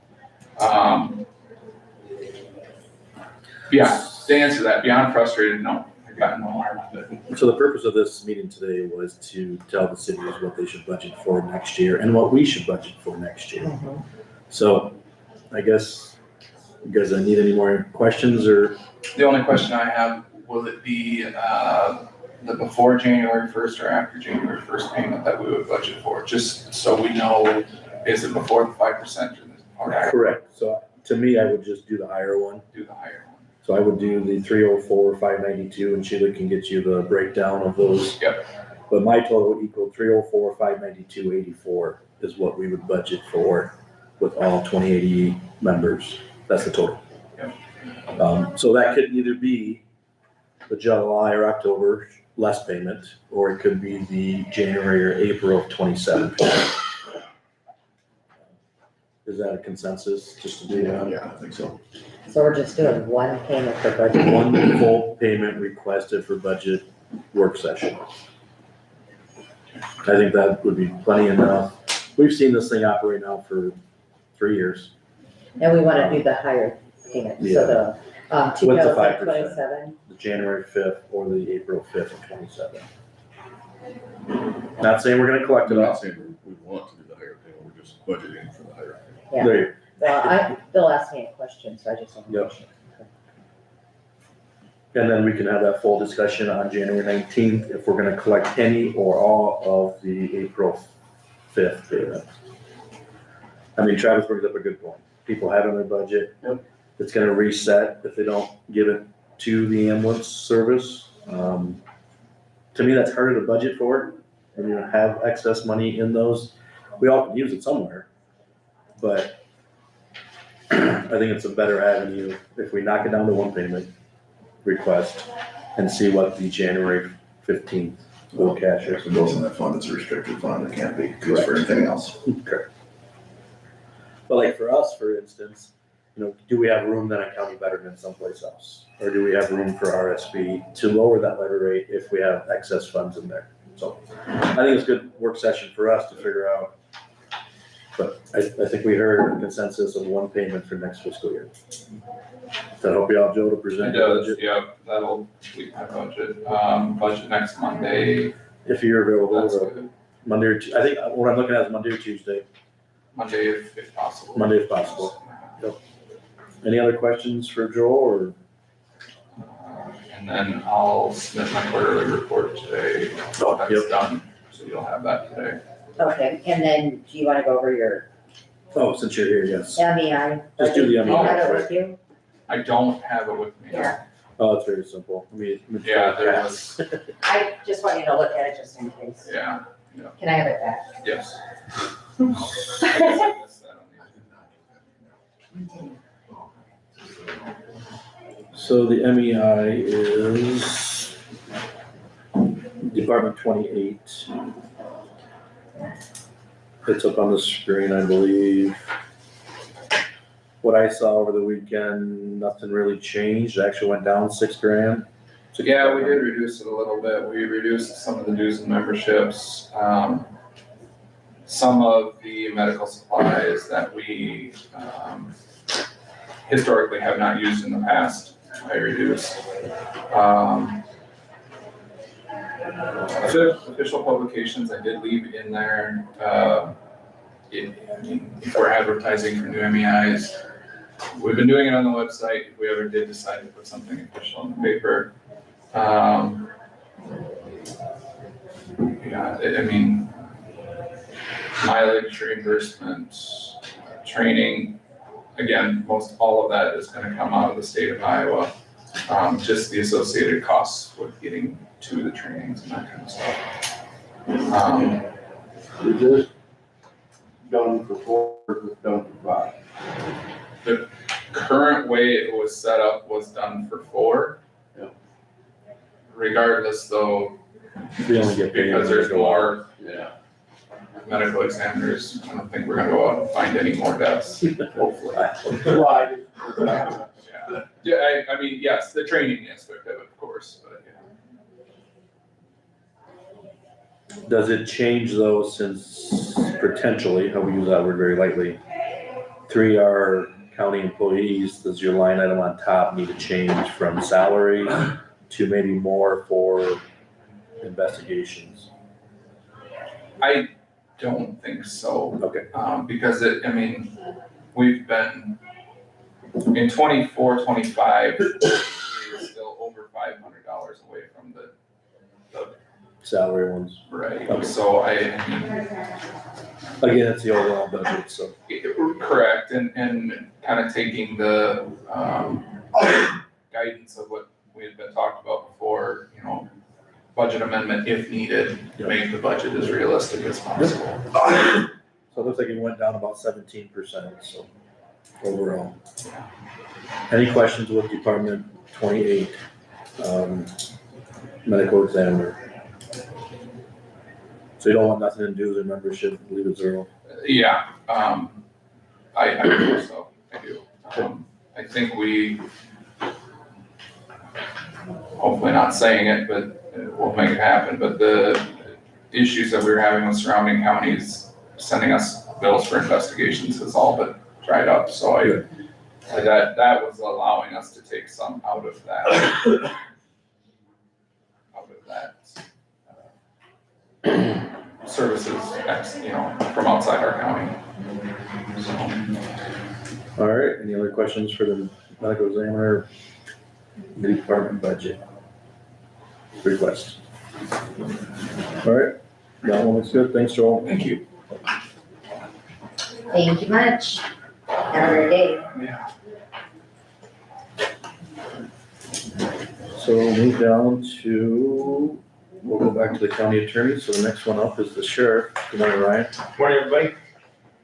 yeah, to answer that, beyond frustrated, no, I've gotten nowhere with it. So the purpose of this meeting today was to tell the cities what they should budget for next year and what we should budget for next year. Mhm. So I guess you guys need any more questions or? The only question I have, will it be the before January 1st or after January 1st payment that we would budget for? Just so we know, is it before the 5% or after? Correct. So to me, I would just do the higher one. Do the higher one. So I would do the 304, 592, and Sheila can get you the breakdown of those. Yep. But my total would equal 304, 592, 84 is what we would budget for with all 2080 members. That's the total. So that could either be the July or October less payment, or it could be the January or April of 27 payment. Is that a consensus, just to do that? Yeah, I think so. So we're just doing one payment for budget? One full payment requested for budget work session. I think that would be plenty enough. We've seen this thing operate now for 3 years. And we wanna do the higher payment, so the, With the 5%. 2027. The January 5th or the April 5th of 27. Not saying we're gonna collect it I'm all. not saying we want to do the higher payment, we're just budgeting for the higher payment. Yeah. There you Well, they'll ask me a question, so I just want to. Yep. And then we can have that full discussion on January 19th, if we're gonna collect any or all of the April 5th payment. I mean, Travis brings up a good point. People have it in their budget. Yep. It's gonna reset if they don't give it to the ambulance service. To me, that's harder to budget for, and you have excess money in those. We all can use it somewhere, but I think it's a better avenue if we knock it down to one payment request and see what the January 15th will cash If is. it goes in that fund, it's a restricted fund, it can't be used for anything else. Correct. But like for us, for instance, do we have room then on county betterment someplace else? Or do we have room for RSP to lower that levy rate if we have excess funds in there? So I think it's a good work session for us to figure out. But I think we heard a consensus of one payment for next fiscal year. Does that help you out, Joe, to It present the does, budget? yeah, that'll complete my budget. Budget next Monday, If you're that's available, good. Monday or I think what I'm looking at is Monday or Tuesday, Monday if possible. Monday if possible. Any other questions for Joel or? And then I'll submit my quarterly report today. Oh, That's yep. done, so you'll have that today. Okay, and then do you wanna go over your Oh, since you're here, yes. MEI? Just do the budget? You MEI, have it right? with you? I don't have it with me. Yeah. Oh, it's very simple. Yeah, there was, I just want you to look at it just in case. yeah, Can I have it back? yes. So the MEI is Department 28. It's up on the screen, I believe. What I saw over the weekend, nothing really changed. It actually went down $6,000. Yeah, we did reduce it a little bit. We reduced some of the dues and memberships. Some of the medical supplies that we historically have not used in the past, I reduced. Official publications I did leave in there. If we're advertising for new MEIs, we've been doing it on the website. If we ever did decide to put something official in the paper. Mileage reimbursement, training, again, most all of that is gonna come out of the state of Iowa. Just the associated costs with getting to the trainings and that kind of stuff. Is this done for 4 or is it done for 5? Current way it was set up was done for 4. Yeah. Regardless though, We only get paid. because there's more Yeah. medical examiners, I don't think we're gonna go out and find any more deaths, hopefully. Right. Yeah, I mean, yes, the training aspect of it, of course, but yeah. Does it change though, since potentially, how we use that word very lightly, 3 are county employees, does your line item on top need to change from salary to maybe more for investigations? I don't think so. Okay. Because we've been, in 24, 25, we're still over $500 away from the Salary ones. right. Okay. So Again, it's the overall budget, so. correct, and kind of taking the guidance of what we had been talked about before, budget amendment if needed, to make the budget as realistic as possible. So So it looks like it went down about 17%, so overall. Any questions with Department 28, medical examiner? So you don't want nothing to do with the membership, leave it zero? Yeah, I think so, I do. I think we, hopefully not saying it, but we'll make it happen, but the issues that we were having with surrounding counties sending us bills for investigations has all but dried up, so that was allowing us to take some out of that. Services, from outside our county. So, All right, any other questions for the medical examiner, the department budget request? All right, that one looks good, thanks, Joel. thank you. Thank you much. Have a great day. Yeah. So we'll move down to, we'll go back to the county attorney, so the next one up is the sheriff. Good morning, Ryan. Morning, everybody.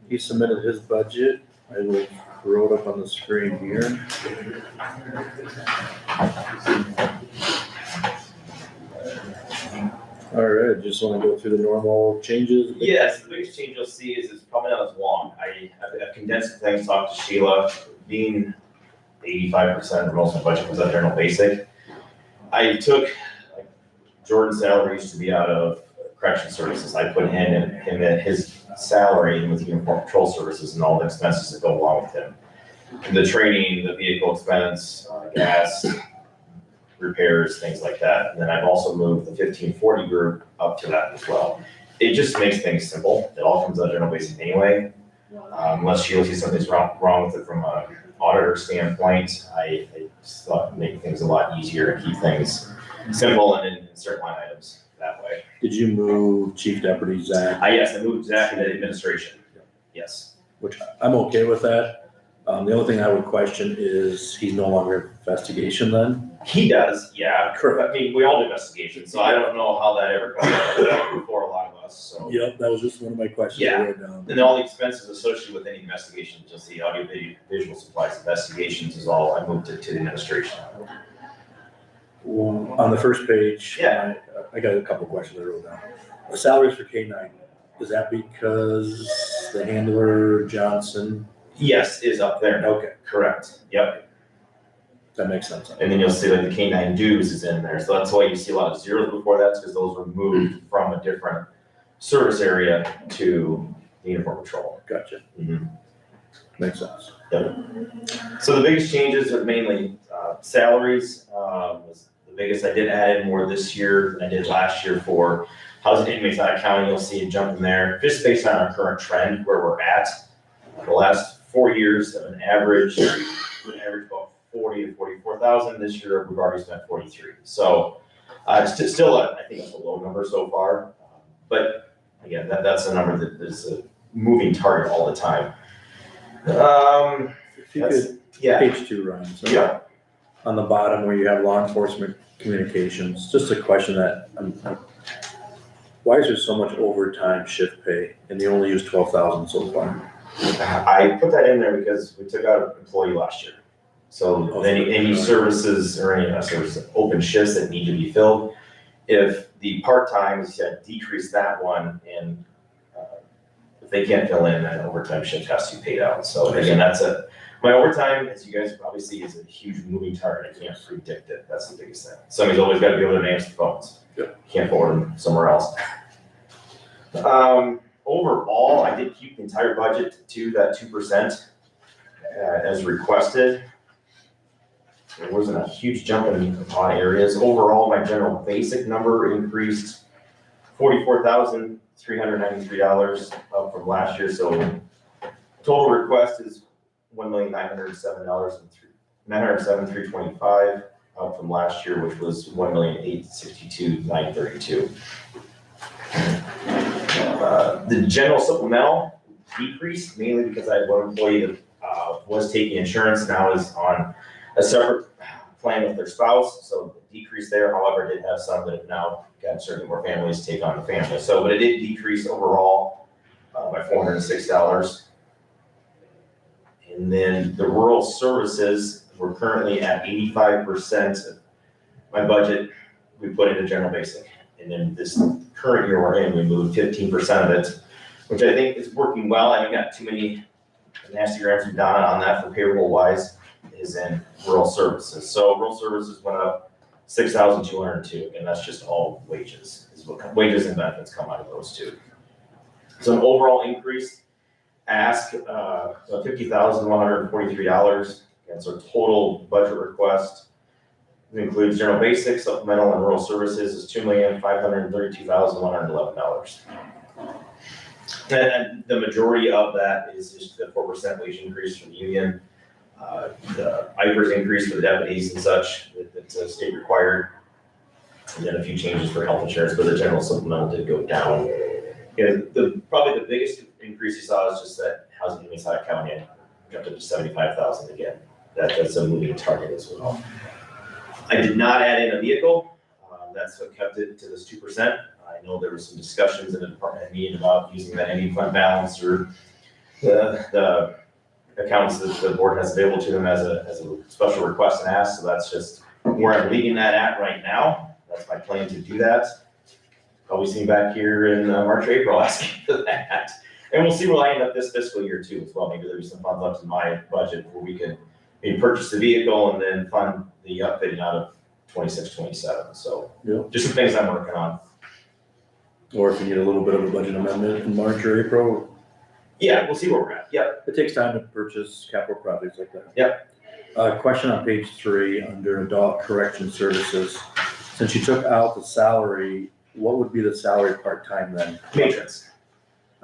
He submitted his budget, I will throw it up on the screen here. All right, just wanna go through the normal changes? Yes, the biggest change you'll see is it's probably not as long. I've condensed things, talked to Sheila, being 85% or most of my budget was on general basic. I took, like, Jordan's salary used to be out of correction services. I put him at his salary in with uniform patrol services and all the expenses that go along with him. The training, the vehicle expense, gas, repairs, things like that. And then I've also moved the 1540 group up to that as well. It just makes things simple. It all comes out of general basic anyway. Unless Sheila sees something's wrong with it from an auditor standpoint, I just thought it'd make things a lot easier and keep things simple and in certain line items that way. Did you move Chief Deputy Zach? Yes, I moved Zach into administration. Yes. Which I'm okay with that. The only thing I would question is he's no longer investigation then? He does, yeah. Correct. I mean, we all do investigations, so I don't know how that ever comes up for a lot of us, so. Yep, that was just one of my questions I Yeah. wrote down. And all the expenses associated with any investigation, just the audio, video, visual supplies, investigations is all, I moved it to the administration. On the first page. Yeah. I got a couple questions I wrote down. The salaries for K-9, is that because the handler Johnson? Yes, is up there. Okay, Correct, yep. that makes sense. And then you'll see like the K-9 dues is in there, so that's why you see a lot of zeros before that, because those were moved from a different service area to the uniform patrol. Gotcha. Mhm. Makes sense. So the biggest changes are mainly salaries, was the biggest. I did add in more this year than I did last year for housing inmates out of county. You'll see a jump in there, just based on our current trend where we're at. The last 4 years of an average about 40 to 44,000. This year we've already spent 43. So it's still I think it's a low number so far, but again, that's a number that is a moving target all the time. If you could, Yeah. page 2, Ryan. So Yeah. on the bottom where you have law enforcement communications, just a question that, why is there so much overtime shift pay and you only use 12,000 so far? I put that in there because we took out an employee last year. So any services or any open shifts that need to be filled, if the part-times decrease that one and if they can't fill in, then overtime shift has to be paid out. So again, my overtime, as you guys probably see, is a huge moving target. I can't predict it. That's the biggest thing. Somebody's always got to be able to answer the phones. Yep. Can't forward them somewhere else. Overall, I did keep the entire budget to that 2% as requested. There wasn't a huge jump in a lot of areas. Overall, my general basic number increased $44,393 up from last year. So total request is $1,907,325 up from last year, which was $1,862,932. The general supplemental decreased mainly because I had one employee that was taking insurance, now is on a separate plan with their spouse, so decrease there. However, I did have some that have now gotten certain more families take on the family. So, but it did decrease overall. by $406. And then the rural services, we're currently at 85% of my budget, we put into general basic. And then this current year we're in, we moved 15% of it, which I think is working well. I haven't got too many nasty grants from Donna on that for payroll wise, is in rural services. So rural services went up 6,202, and that's just all wages, wages and benefits come out of those two. So an overall increase, ask $50,143, and so total budget request, it includes general basic, supplemental, and rural services is $2,532,111. And the majority of that is just the 4% wage increase from the union, the IPERS increase for the deputies and such, that's state required. And then a few changes for health insurance, but the general supplemental did go down. Probably the biggest increase you saw is just that housing in Minnesota County jumped up to 75,000 again. That's a moving target as well. I did not add in a vehicle. That's what kept it to this 2%. I know there were some discussions in the department meeting about using that ending fund balance or the accounts that the board has available to them as a special request and ask. So that's just where I'm leaving that at right now. That's my plan to do that. Probably see me back here in March or April asking for that. And we'll see where I end up this fiscal year too as well. Maybe there'll be some funds left in my budget where we can maybe purchase the vehicle and then fund the upfitting out of 26, 27. So just some things I'm working on. Or if you need a little bit of a budget amendment in March or April. Yeah, we'll see where we're at. Yep. It takes time to purchase capital projects like that. Yep. Question on page 3 under adult correction services. Since you took out the salary, what would be the salary part-time then? Matrix.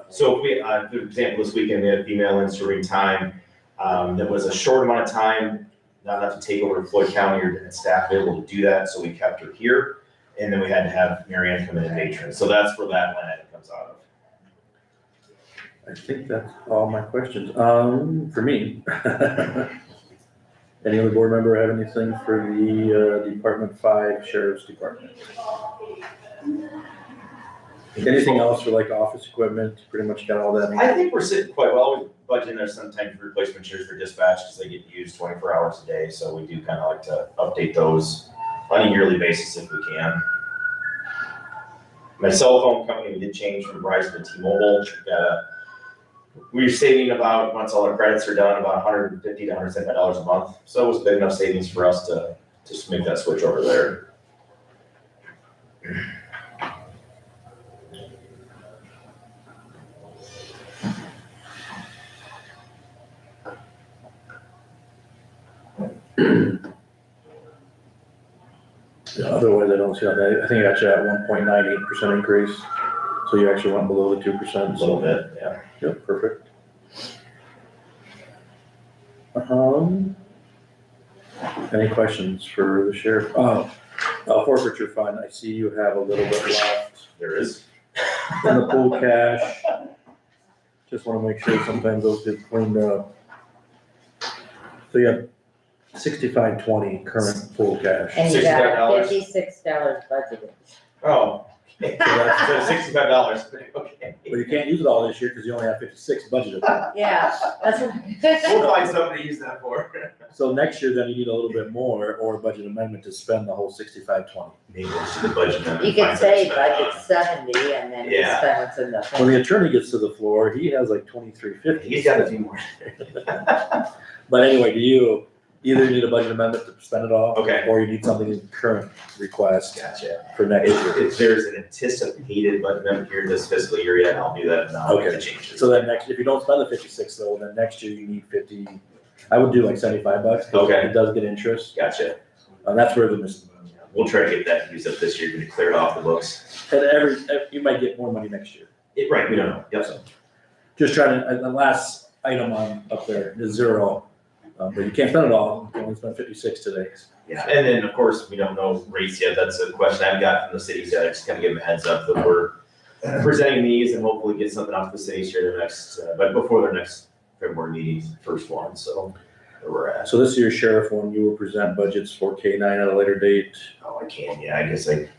So if we, for example, this weekend we had a female in serving time. That was a short amount of time, not enough to take over Floyd County or staff able to do that, so we kept her here. And then we had to have Mary Ann come in and matron. So that's where that line item comes out of. I think that's all my questions. For me. Any other board member have anything for the Department 5 Sheriff's Department? Anything else for like office equipment? Pretty much got all that. I think we're sitting quite well. We budget in there sometimes for replacement chairs for dispatch because they get used 24 hours a day. So we do kind of like to update those on a yearly basis if we can. My cell phone company, we did change from Verizon to T-Mobile. We're saving about, once all our credits are done, about $150 to $175 a month. So it was big enough savings for us to just make that switch over there. Yeah, otherwise, I don't see how that, I think actually at 1.98% increase. So you actually went below the 2%. A little bit, yeah. Yep, perfect. Any questions for the sheriff? Forfeiture fund, I see you have a little bit left. There is. In the pool cash. Just wanna make sure sometimes those get cleaned up. So you have 6520 current pool cash. And you got $65. $56 budgeted. Oh, okay. So $65, okay. But you can't use it all this year because you only have 56 budgeted. Yeah, that's what. We'll find something to use that for. So next year, then you need a little bit more or a budget amendment to spend the whole 6520. Maybe let's do the budget amendment. You can Find say something to budget 70 and then just Yeah. spend what's in the. When the attorney gets to the floor, he has like 2350. He's got a few more. But anyway, do you either need a budget amendment to spend it all? Okay. Or you need something in current request Gotcha. for next year? If there's an anticipated budget amendment here this fiscal year, yeah, I'll do that and I'll make the changes. So then next, if you don't spend the 56 though, then next year you need 50, I would do like $75. 'Cause Okay. It does get interest. Gotcha. And that's where We'll try to get that used up this year, to clear it off the books. and you might get more money next year. Right, we don't know. Yep. Just trying to, the last item on up there is 0, but you can't spend it all, you can only spend 56 today. Yeah, and then of course, we don't know rates yet. That's a question I've got from the cities yet. I just kind of give them a heads up that we're presenting these and hopefully get something off the cities here the next, but before their next February meeting, first one, so where we're at. So this is your sheriff one, you will present budgets for K9 at a later date. Oh, I can, yeah, I guess I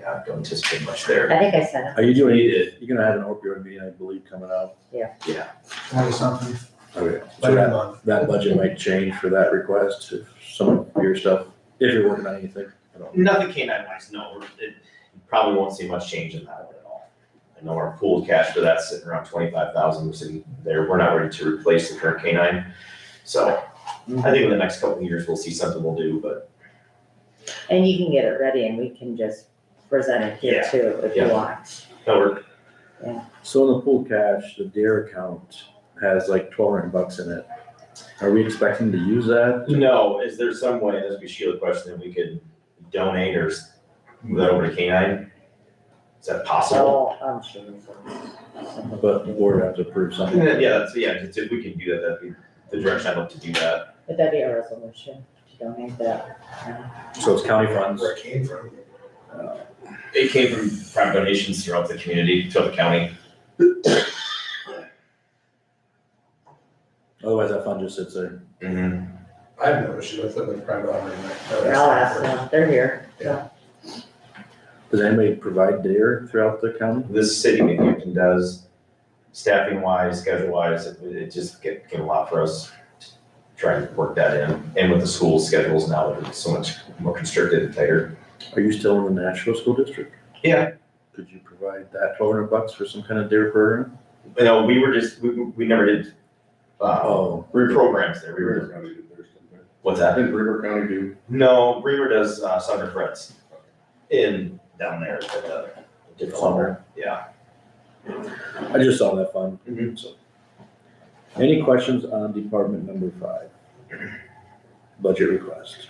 yeah, don't anticipate much there. I think I sent it. Are you doing, You did. you're gonna have an opioid meeting, I believe, coming out? Twenty something, Okay. So later in the that, month. that budget might change for that request, if some of your stuff, if you're working on anything. I don't know. Nothing canine wise, no, you probably won't see much change in that one at all. I know our pooled cash for that's sitting around 25,000, we're sitting there, we're not ready to replace the current canine. So I think in the next couple of years, we'll see something we'll do, but And you can get it ready and we can just present it here Yeah. too, if you Yeah. want. no, we're, So in the pool cash, the dare account has like $1,200 in it. Are we expecting to use that? no, is there some way, as we Sheila questioned, that we could donate or move that over to canine? Is that possible? Oh, I'm sure. But the board would have to approve something. Yeah, if we can do that, that'd be the direction I'd look to do that. Would that be a resolution to donate that? So it's county funds. Where it came from. It came from private donations throughout the community, throughout the county. Otherwise, that fund just sits there. I have no issue with it, with private ownership. I'll ask them, they're here. Yeah. Does anybody provide dare throughout the county? This city of Hampton does, staffing wise, schedule wise, it just became a lot for us to try and work that in. And with the school schedules now, that it's so much more constricted and tighter. Are you still in the Nashville School District? Yeah. Could you provide that $1,200 for some kind of dare program? You know, we were just, we never did, Oh, we were programs there, we River were, County did theirs, didn't they? what's I that? think River County do. No, Bremer does, Southern Friends in, down there at the different level. Yeah. I just saw that fund. Mhm. So. Any questions on department number 5? Budget request.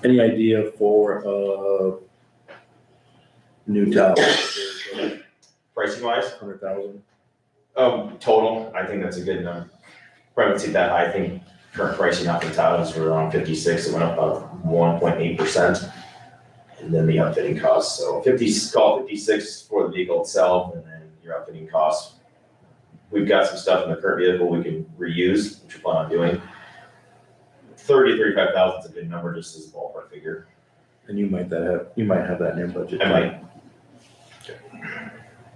Any idea for new tower? Pricing wise? 100,000? Total, I think that's a good number. Probably wouldn't see that high. I think current pricing off the towers were around 56, it went up about 1.8%. And then the outfitting costs, so call it 56 for the vehicle itself, and then your outfitting costs. We've got some stuff in the current vehicle we can reuse, which we plan on doing. 30, 35,000 is a good number, just as a ballpark figure. And you might have that in your budget. I might.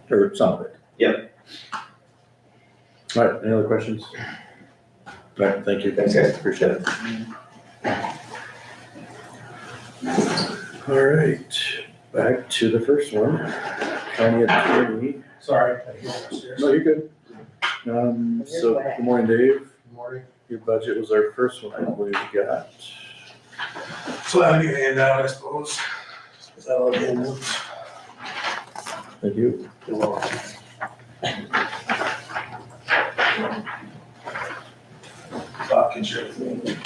Or some of it. Yep. All right, any other questions? All right, thank you. Thanks, guys. Appreciate it. All right, back to the first one. County attorney. Sorry, I hear upstairs. No, you're good. So, good morning, Dave. Good morning. Your budget was our first one, I believe we got. So that'll be a handout, I suppose. Is that all the handouts? Thank you. You're welcome. Bob can share with me.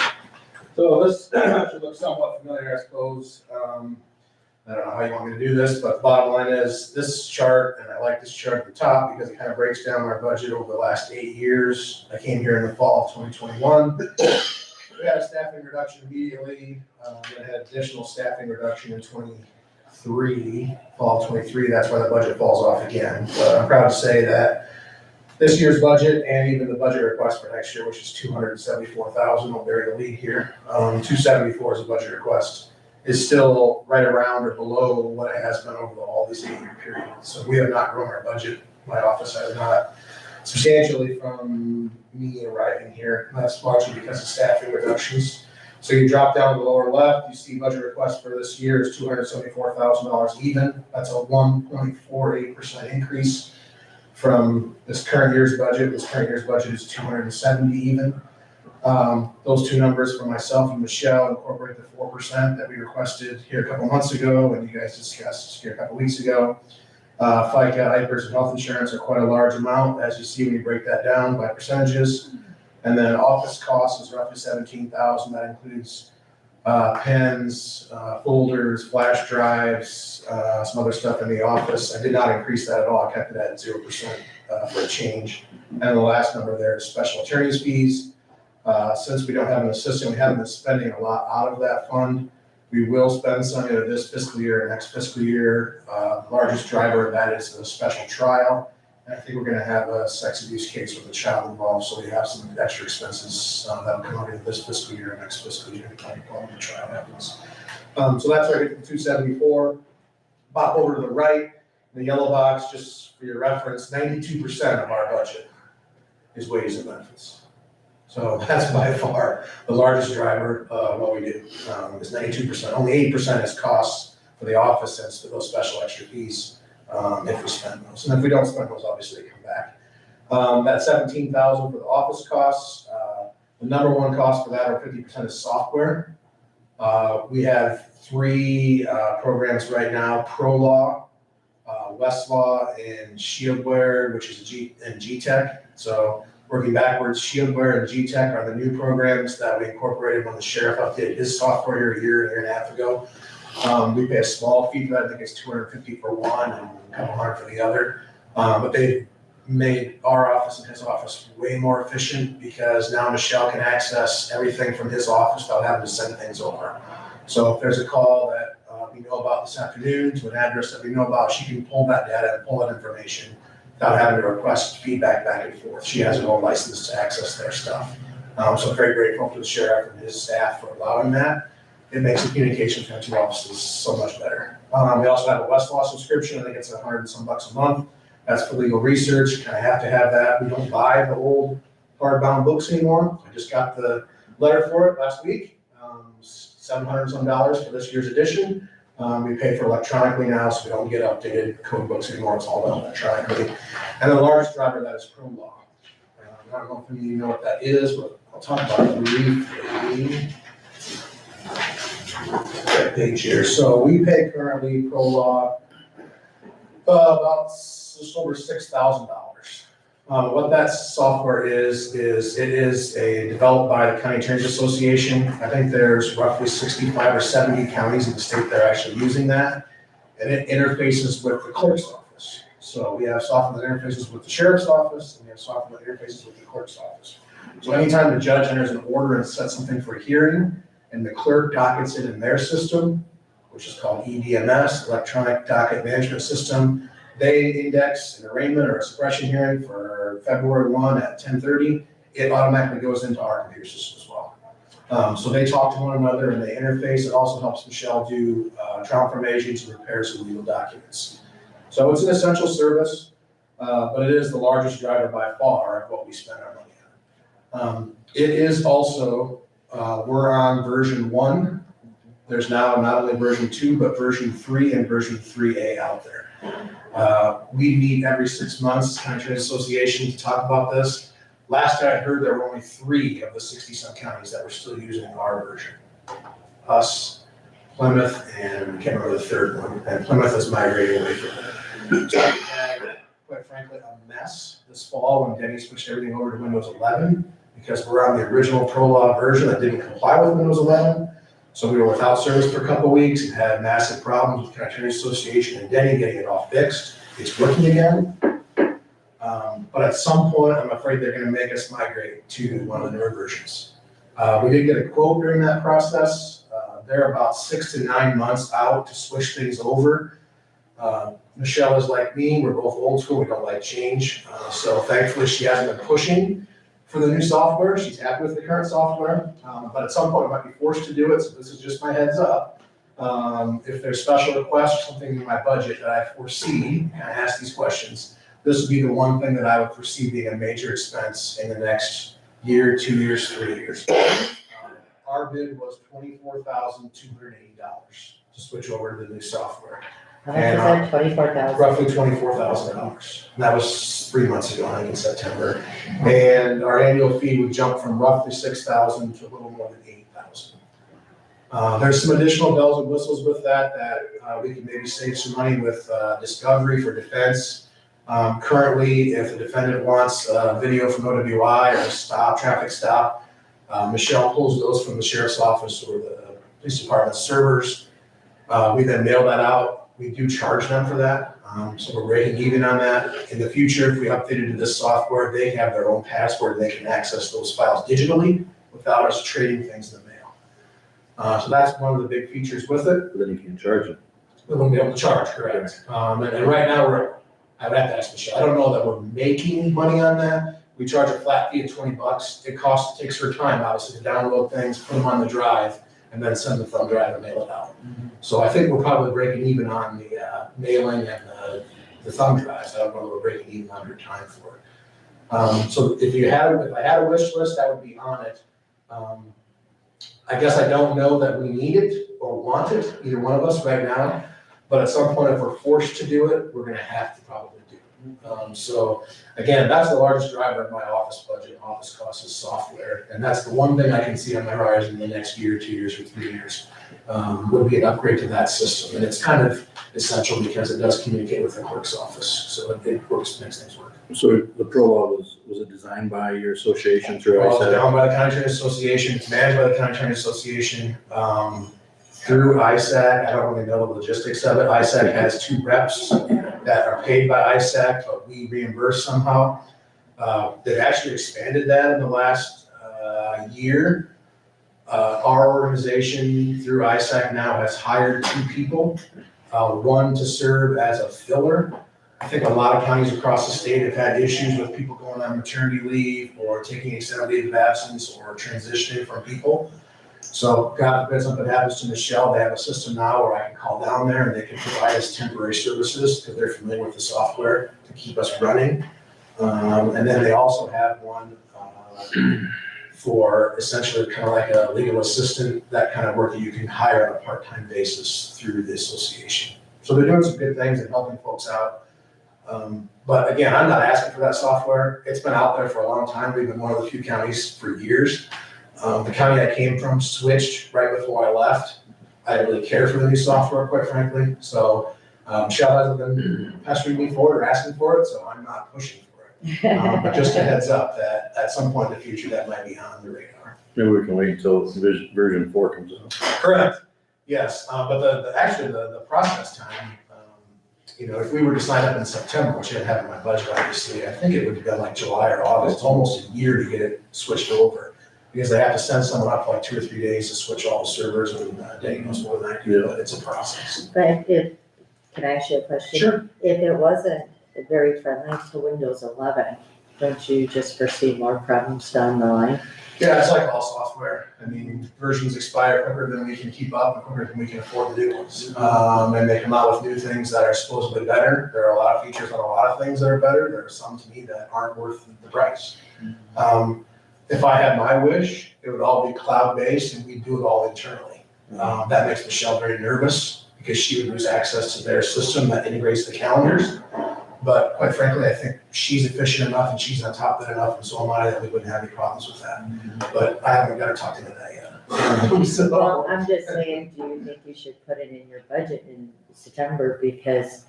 So this should look somewhat familiar, I suppose. I don't know how you want me to do this, but bottom line is this chart, and I like this chart at the top because it kind of breaks down our budget over the last 8 years. I came here in the fall of 2021. We had a staffing reduction immediately, then had additional staffing reduction in 23, fall of 23. That's why the budget falls off again. But I'm proud to say that this year's budget and even the budget request for next year, which is 274,000, will bury the lead here. 274 is a budget request, is still right around or below what it has been over all this 8-year period. So we have not grown our budget. My office has not substantially from me arriving here. That's largely because of staffing reductions. So you drop down to the lower left, you see budget request for this year is $274,000 even. That's a 1.48% increase from this current year's budget. This current year's budget is 270 even. Those two numbers for myself and Michelle incorporate the 4% that we requested here a couple months ago and you guys discussed here a couple weeks ago. FICA, IPERS, and health insurance are quite a large amount, as you see when you break that down by percentages. And then office costs is roughly 17,000. That includes pens, folders, flash drives, some other stuff in the office. I did not increase that at all. I kept it at 0% for a change. And the last number there is special attorney's fees. Since we don't have an assistant, we haven't been spending a lot out of that fund. We will spend some either this fiscal year or next fiscal year. Largest driver of that is a special trial. And I think we're gonna have a sex abuse case with a child involved, so we have some extra expenses that'll come out of this fiscal year or next fiscal year, depending on when the trial happens. So that's where I get the 274. Pop over to the right, the yellow box, just for your reference, 92% of our budget is wages and benefits. So that's by far the largest driver of what we do, is 92%. Only 8% is costs for the office, since for those special extra fees, if we spend those. And if we don't spend those, obviously they come back. That 17,000 for the office costs, the number one cost for that, or 50%, is software. We have 3 programs right now: ProLaw, Westlaw, and Shieldware, which is G-Tech. So working backwards, Shieldware and G-Tech are the new programs that we incorporated when the sheriff updated his software a year and a half ago. We pay a small fee for that. I think it's $250 for one and a couple hundred for the other. But they've made our office and his office way more efficient, because now Michelle can access everything from his office without having to send things over. So if there's a call that we know about this afternoon to an address that we know about, she can pull that data and pull that information without having to request feedback back and forth. She has her own license to access their stuff. So I'm very grateful to the sheriff and his staff for allowing that. It makes the communication between the 2 offices so much better. We also have a Westlaw subscription. I think it's $100 and some bucks a month. That's for legal research. Kind of have to have that. We don't buy the old hardbound books anymore. I just got the letter for it last week. $700 and some for this year's edition. We pay for electronically now, so we don't get updated code books anymore. It's all done electronically. And the largest driver of that is ProLaw. I don't know if any of you know what that is, but I'll talk about it briefly. That page here. So we pay currently ProLaw about just over $6,000. What that software is it is developed by the County Attorneys Association. I think there's roughly 65 or 70 counties in the state that are actually using that. And it interfaces with the clerk's office. So we have software that interfaces with the sheriff's office, and we have software that interfaces with the clerk's office. So anytime the judge enters an order and sets something for a hearing, and the clerk dockets it in their system, which is called EDMS, Electronic Docket Management System, they index an arraignment or a suppression hearing for February 1 at 10:30, it automatically goes into our computer system as well. So they talk to one another and they interface. It also helps Michelle do trial formations and repairs of legal documents. So it's an essential service, but it is the largest driver by far of what we spend our money on. It is also, we're on version 1. There's now not only version 2, but version 3 and version 3A out there. We meet every 6 months, County Attorneys Association, to talk about this. Last I heard, there were only 3 of the 60-some counties that were still using our version. Us, Plymouth, and I can't remember the third one, and Plymouth is migrating away from it. So we had, quite frankly, a mess this fall when Denny switched everything over to Windows 11, because we're on the original ProLaw version that didn't comply with Windows 11. So we were without service for a couple of weeks and had massive problems with the County Attorneys Association and Denny getting it all fixed. It's working again. But at some point, I'm afraid they're gonna make us migrate to one of the newer versions. We did get a quote during that process. They're about 6 to 9 months out to switch things over. Michelle is like me, we're both old school, we don't like change. So thankfully she hasn't been pushing for the new software. She's happy with the current software, but at some point I might be forced to do it, so this is just my heads up. If there's special requests or something in my budget that I foresee, and I ask these questions, this would be the one thing that I would foresee being a major expense in the next year, 2 years, 3 years. Our bid was $24,280 to switch over to the new software. How much is that, 24,000? Roughly $24,000. And that was 3 months ago, I think in September. And our annual fee would jump from roughly $6,000 to a little more than $8,000. There's some additional bells and whistles with that we can maybe save some money with discovery for defense. Currently, if the defendant wants video from OWI or traffic stop, Michelle pulls those from the sheriff's office or the police department servers. We then mail that out. We do charge them for that, so we're rating even on that. In the future, if we update it to this software, they have their own password, they can access those files digitally without us trading things in the mail. So that's one of the big features with it. But then you can charge it. We won't be able to charge, correct. And right now, I would have to ask Michelle, I don't know that we're making money on that. We charge a flat fee of $20. It takes her time, obviously, to download things, put them on the drive. and then send the thumb drive and mail it out. So I think we're probably breaking even on the mailing and the thumb drives. I don't know if we're breaking even under time for it. So if I had a wish list, that would be on it. I guess I don't know that we need it or want it, either one of us right now, but at some point, if we're forced to do it, we're gonna have to probably do it. So again, that's the largest driver of my office budget, office costs is software, and that's the one thing I can see on my horizon in the next year, 2 years, or 3 years, would be an upgrade to that system, and it's kind of essential because it does communicate with the clerk's office, so it works, makes things work. So the ProLaw was it designed by your association through Well, it's ISAC? owned by the County Attorney Association, it's managed by the County Attorney Association, through ISAC, I don't really know the logistics of it. ISAC has 2 reps that are paid by ISAC, but we reimburse somehow. They've actually expanded that in the last year. Our organization through ISAC now has hired 2 people, one to serve as a filler. I think a lot of counties across the state have had issues with people going on maternity leave or taking extended leave of absence or transitioning from people. So God forbid something happens to Michelle, they have a system now where I can call down there and they can provide us temporary services because they're familiar with the software to keep us running. And then they also have one for essentially kind of like a legal assistant, that kind of work that you can hire on a part-time basis through the association. So they're doing some good things and helping folks out. But again, I'm not asking for that software. It's been out there for a long time. We've been one of the few counties for years. The county I came from switched right before I left. I didn't really care for the new software, quite frankly. So Michelle hasn't been pestering me for it or asking for it, so I'm not pushing for it. But just a heads up that at some point in the future, that might be on the radar. Maybe we can wait until version 4 comes out. Correct. Yes, but the process time, if we were to sign up in September, which I didn't have in my budget, obviously, I think it would have been like July or August. It's almost a year to get it switched over. Because they have to send someone up for like 2 or 3 days to switch all the servers, and Dave knows more than I do, but it's a process. But can I ask you a question? Sure. If it wasn't very friendly to Windows 11, don't you just foresee more problems down the line? Yeah, it's like all software. I mean, versions expire quicker than we can keep up and quicker than we can afford to do ones. And they come out with new things that are supposedly better. There are a lot of features on a lot of things that are better. There are some to me that aren't worth the price. If I had my wish, it would all be cloud-based and we'd do it all internally. That makes Michelle very nervous because she would lose access to their system that integrates the calendars. But quite frankly, I think she's efficient enough and she's on top of it enough, and so am I, that we wouldn't have any problems with that. But I haven't got her talked into that yet. So, Well, I'm just saying, do you think you should put it in your budget in September? Because,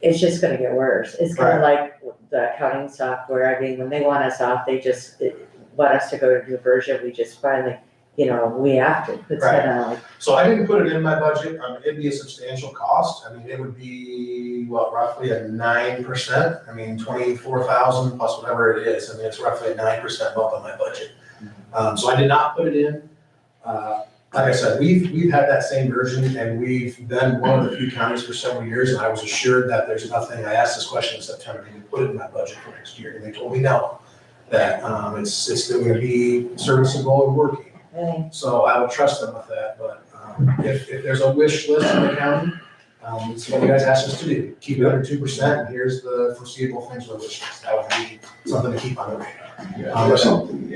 it's just gonna get worse. It's kind of like the accounting software. I mean, when they want us off, they just want us to go to new version. We just finally, we have to. It's kind of like. So I didn't put it in my budget. It'd be a substantial cost. I mean, it would be, roughly a 9%. I mean, 24,000 plus whatever it is. I mean, it's roughly a 9% bump on my budget. So I did not put it in. Like I said, we've had that same version and we've been one of the few counties for several years, and I was assured that there's nothing. I asked this question in September, can you put it in my budget for next year? And they told me no, that it's still gonna be serviceable and working. Right. So I will trust them with that, but if there's a wish list in the county, it's what you guys asked us to do. Keep it under 2%, and here's the foreseeable things for wish list. That would be something to keep on the radar.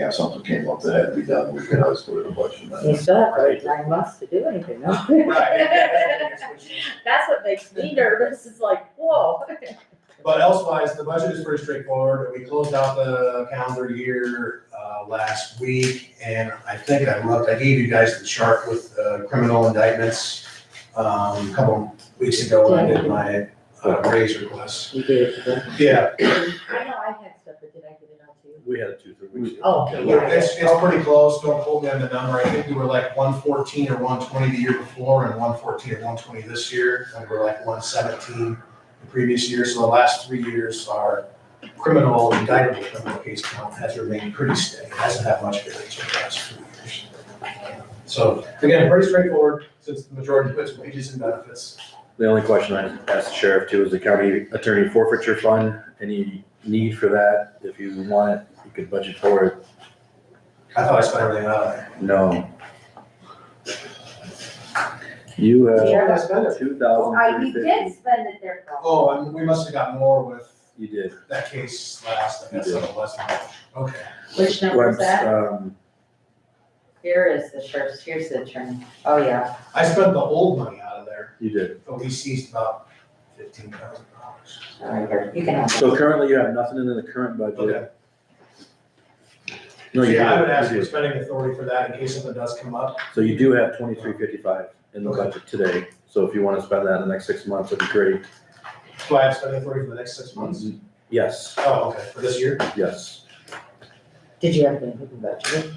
If something came up that had to be done, we could always put it in a budget. You still have to wait 9 months to do anything, no? Right. That's what makes me nervous. It's like, whoa. But elsewise, the budget is pretty straightforward. We closed out the calendar year last week, and I think I gave you guys the chart with criminal indictments a couple weeks ago when I did my raise request. You did it. Yeah. I know I had stuff, but did I give it out to you? We had it 2-3 weeks ago. Oh, okay, yeah. It's pretty close. Don't quote me on the number. I think we were like 114 or 120 the year before and 114 or 120 this year. And we're like 117 the previous year. So the last 3 years, our criminal, indictable criminal case count has remained pretty steady. It hasn't had much variation in the last 3 years. So again, pretty straightforward since the majority puts wages and benefits. The only question I asked the sheriff too is the county attorney forfeiture fund. Any need for that? If you want it, you could budget for it. I thought I spent everything out of there. No. You Where have did I spend it? 2,350. spend it there. Oh, and we must have got more with You did. that case last, I guess, You so did. it was much. Okay. Which number is that? Um, Here is the sheriff's, here's the attorney. Oh, yeah. I spent the old money out of there, you did. but we seized about $15,000. All right, here, you can have it. So currently you have nothing in the current budget. Okay. No, you Yeah, I would do. ask You for do. spending authority for that in case something does come up. So you do have 2,355 in the Okay. budget today. So if you want to spend that in the next 6 months, it'd be great. Do I have spending authority for the next 6 months? Yes, Oh, okay, for this year? yes. Did you have anything budgeted?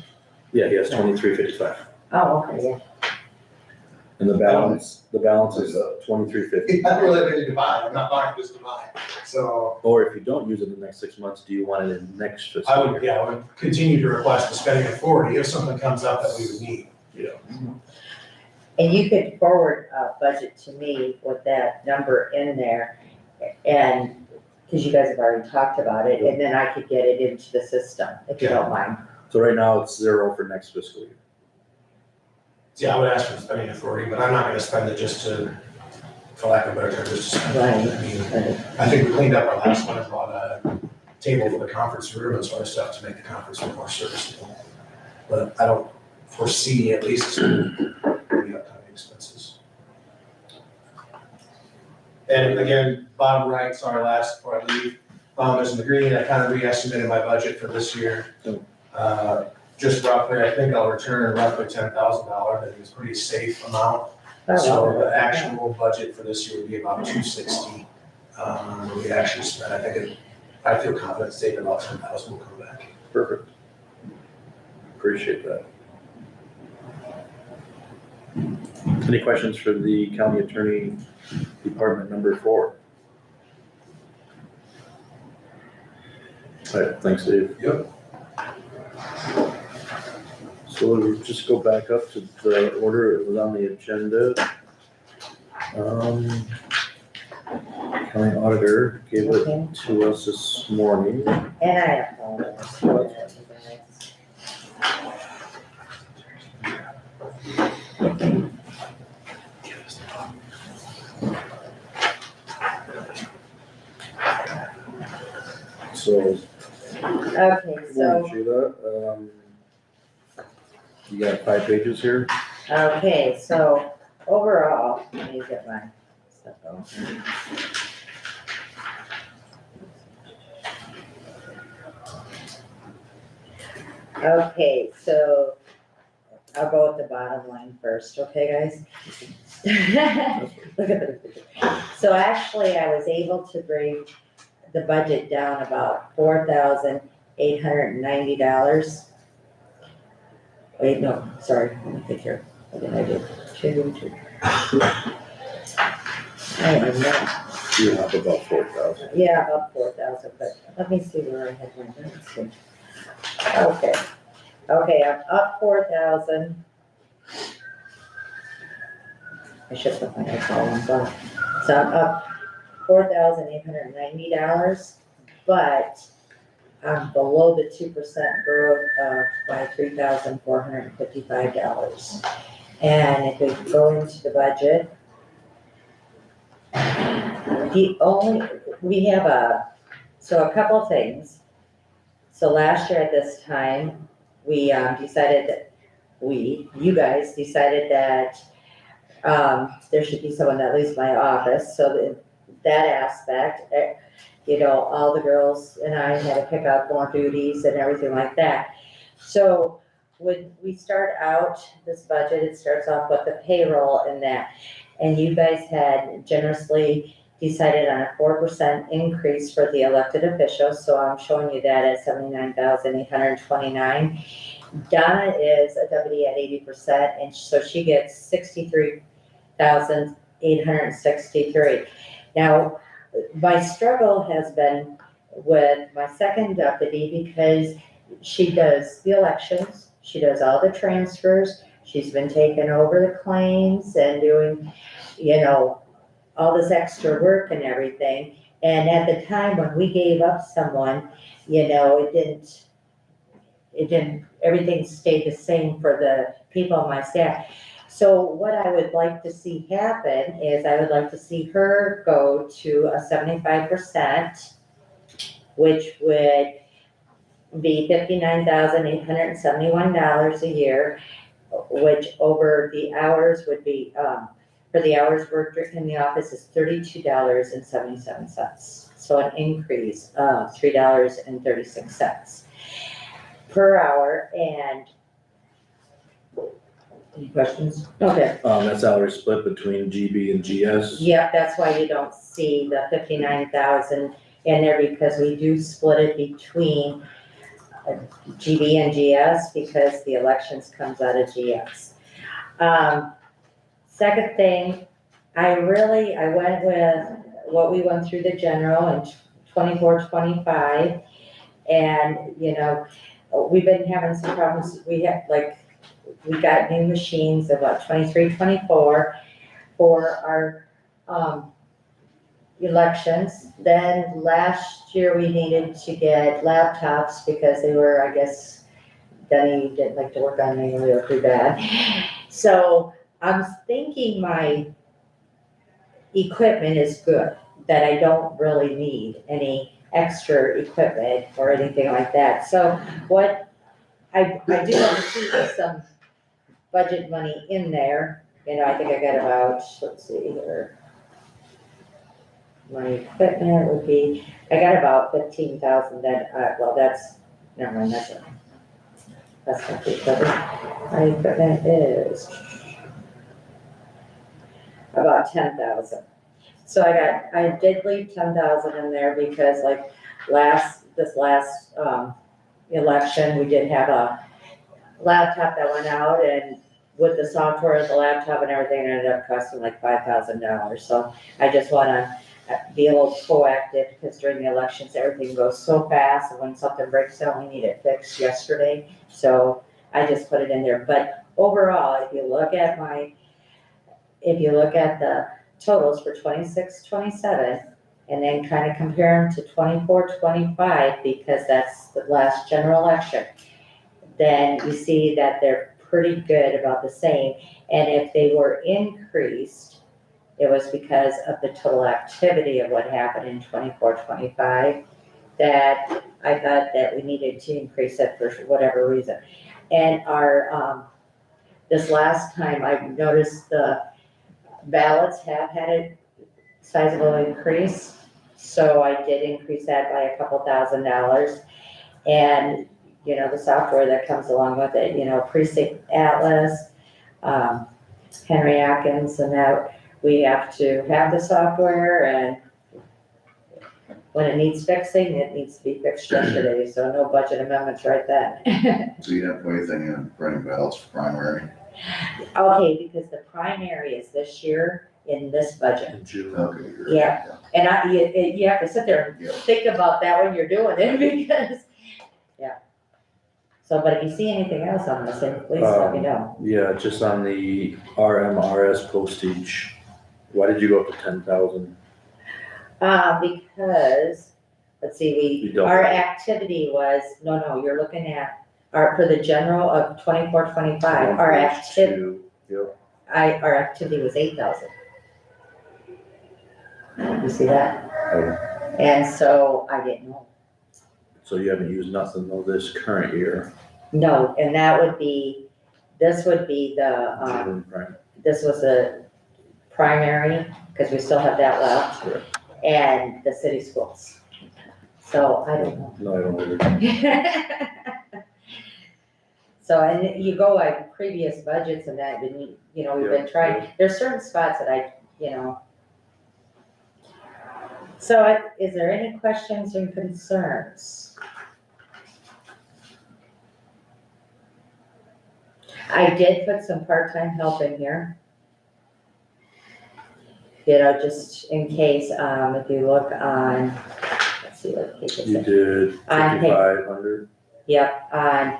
Yeah, he has 2,355. Oh, okay, yeah. And the balance is 2,350. I don't really have anything to buy, I'm not buying just to buy. So Or if you don't use it in the next 6 months, do you want it in next fiscal I year? would, yeah, I would continue to request the spending authority if something comes up that we would need. And you could forward a budget to me with that number in there, and, because you guys have already talked about it, and then I could get it into the system, if you don't mind. So right now it's 0 for next fiscal year. Yeah, I would ask for spending authority, but I'm not gonna spend it just to, for lack of a better term, just to spend it. I mean, I think we cleaned up our last one and brought a table for the conference room and sort of stuff to make the conference room more serviceable. But I don't foresee at least the upcoming expenses. And again, bottom right, sorry, last before I leave, as in the green, I kind of re-estimated my budget for this year. Just roughly, I think I'll return roughly $10,000, I think it's a pretty safe amount. So the actual budget for this year would be about 260. We actually spent, I feel confident stating about 10,000 will come back. Perfect. Appreciate that. Any questions for the county attorney department number 4? All right, thanks, Dave. Yep. So we'll just go back up to the order, it was on the agenda. County auditor gave Okay. it to us this morning. And I apologize for that, you guys. So, Okay, so, Sheila, you got 5 pages here? okay, so overall, let me get my stuff on. Okay, so I'll go with the bottom line first, okay, guys? Look at the picture. So actually, I was able to bring the budget down about $4,890. Wait, no, sorry, let me think here. What did I do? Two. I don't know. You have about 4,000. Yeah, about 4,000, but let me see where I had my notes here. Okay, I'm up 4,000. I should put my notes all on top. So I'm up $4,890, but I'm below the 2% growth by $3,455. And if we go into the budget, we have a couple of things. So last year at this time, we decided that you guys decided that there should be someone that leaves my office, so that aspect, all the girls and I had to pick up more duties and everything like that. So when we start out this budget, it starts off with the payroll and that, and you guys had generously decided on a 4% increase for the elected officials, so I'm showing you that at $79,829. Donna is a deputy at 80%, and so she gets $63,863. Now, my struggle has been with my second deputy because she does the elections, she does all the transfers, she's been taking over the claims and doing, all this extra work and everything. And at the time when we gave up someone, it it didn't, everything stayed the same for the people on my staff. So what I would like to see happen is I would like to see her go to a 75%, which would be $59,871 a year, which over the hours would be, for the hours worked in the office is $32.77. So an increase of $3.36 per hour. And any questions? Okay. That salary split between GB and GS. Yep, that's why you don't see the 59,000 in there, because we do split it between GB and GS because the elections comes out of GS. Second thing, I went with what we went through the general in 24-25, and, you know, we've been having some problems. We got new machines about 23-24 for our, elections. Then last year we needed to get laptops because they were, I guess, Denny didn't like to work on them, they were pretty bad. So I'm thinking my equipment is good, that I don't really need any extra equipment or anything like that. So what I do want to keep some budget money in there. You know, I think I got about, let's see here. My equipment would be, I got about 15,000 that, well, that's, never mind, that's not the equipment. My equipment is about 10,000. So I did leave 10,000 in there because like this last election, we did have a laptop that went out, and with the software of the laptop and everything, it ended up costing like $5,000. So I just wanna be a little proactive, because during the elections, everything goes so fast, and when something breaks down, we need it fixed yesterday. So I just put it in there. But overall, if you look at the totals for 26-27, and then kind of compare them to 24-25, because that's the last general election, then you see that they're pretty good, about the same. And if they were increased, it was because of the total activity of what happened in 24-25, that I thought that we needed to increase it for whatever reason. And our, this last time, I've noticed the ballots have had a sizable increase. So I did increase that by a couple $1,000. And, you know, the software that comes along with it, you know, Precinct Atlas, Henry Atkins, and that we have to have the software, and when it needs fixing, it needs to be fixed yesterday, so no budget amendments right then. So you have anything in printing ballots for primary? Okay, because the primary is this year in this budget. In June. Okay. you're- Yeah. And you have to sit there and think about that when you're doing it, because, yeah. So, but if you see anything else on this, then please let me know. Yeah, just on the RMRS postage, why did you go up to 10,000? Because, let's see, You our doubled. activity was, no, you're looking at, for the general of 24-25, our activity, Yep. our activity was 8,000. You see that? Oh. And so I didn't know. So you haven't used nothing though this current year? No, and this would be the, June, right? this was a primary, because we still have that left, Correct. and the city schools. So I don't know. No, I don't either. So, and you go like previous budgets and that, and you know, we've been trying, there's certain spots that you know. So is there any questions or concerns? I did put some part-time help in here. You know, just in case, if you look on, let's see what page is You it? did I think- 5,500? Yep, I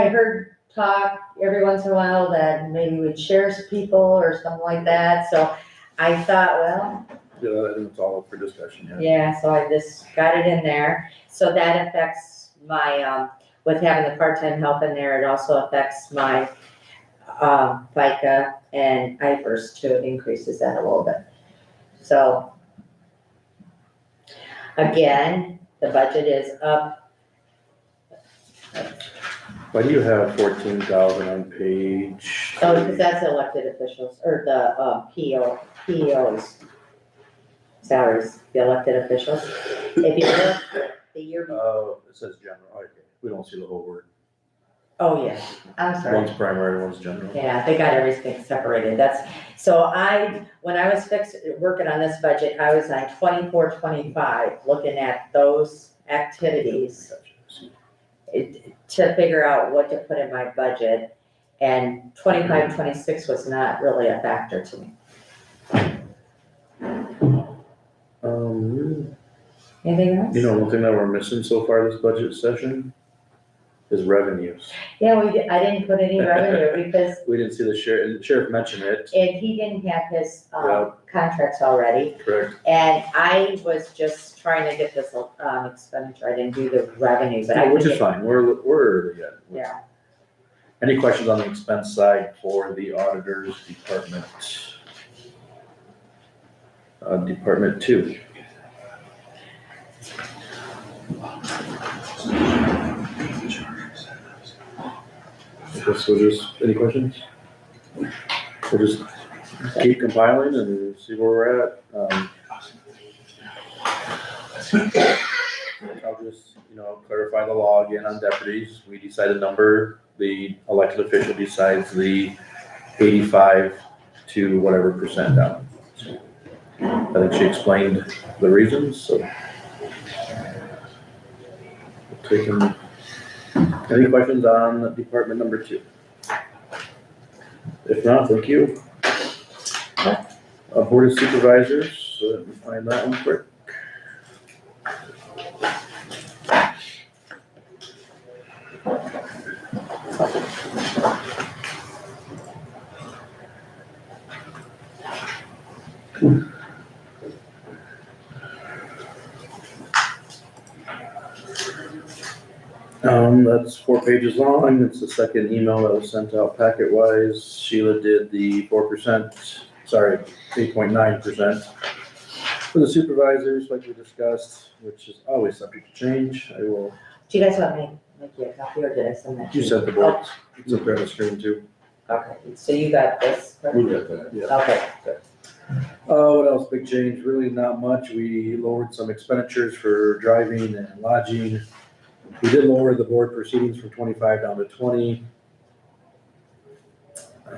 heard talk every once in a while that maybe we'd share some people or something like that, so I thought, well, Yeah, I think it's all up for discussion, yeah. yeah, so I just got it in there. So that affects my, with having the part-time help in there, it also affects my, FICA and IFRS too, it increases that a little bit. So, again, the budget is up. Why do you have 14,000 on page? Oh, because that's elected officials, or the, PEOs. Salaries, the elected officials. If you look, the year, It says general, okay, we don't see the whole word. oh yeah, I'm sorry. One's primary, one's general. Yeah, they got everything separated, so when I was working on this budget, I was on 24-25, looking at those activities to figure out what to put in my budget, and 25-26 was not really a factor to me. Anything else? You know, one thing that we're missing so far this budget session is revenues. Yeah, I didn't put any revenue because, We didn't see the sheriff mention it, and he didn't have his, Yeah. contracts already. correct? And I was just trying to get this, expenditure, I didn't do the revenue, but I. Which can is get- fine, we're early yet. Yeah, Any questions on the expense side for the auditor's department? Department 2. Any questions? We'll just keep compiling and see where we're at. I'll just, clarify the law again on deputies. We decide a number, the elected official decides the 85 to whatever percent down. So, I think she explained the reasons, so. We'll take them. Any questions on department number 2? If not, thank you. Board of Supervisors, so let me find that one quick. That's 4 pages long. It's the second email that was sent out packet wise. Sheila did the 4%, 8.9% for the supervisors, like we discussed, which is always subject to change. I will, do you guys want me to make you a copy, or did I send that? to you sent the board, it's up there on the screen too. Okay, so you got this? correct? We got that, yeah. Okay, What else? Big change? Really not much. We lowered some expenditures for driving and lodging. We did lower the board proceedings from 25 down to 20.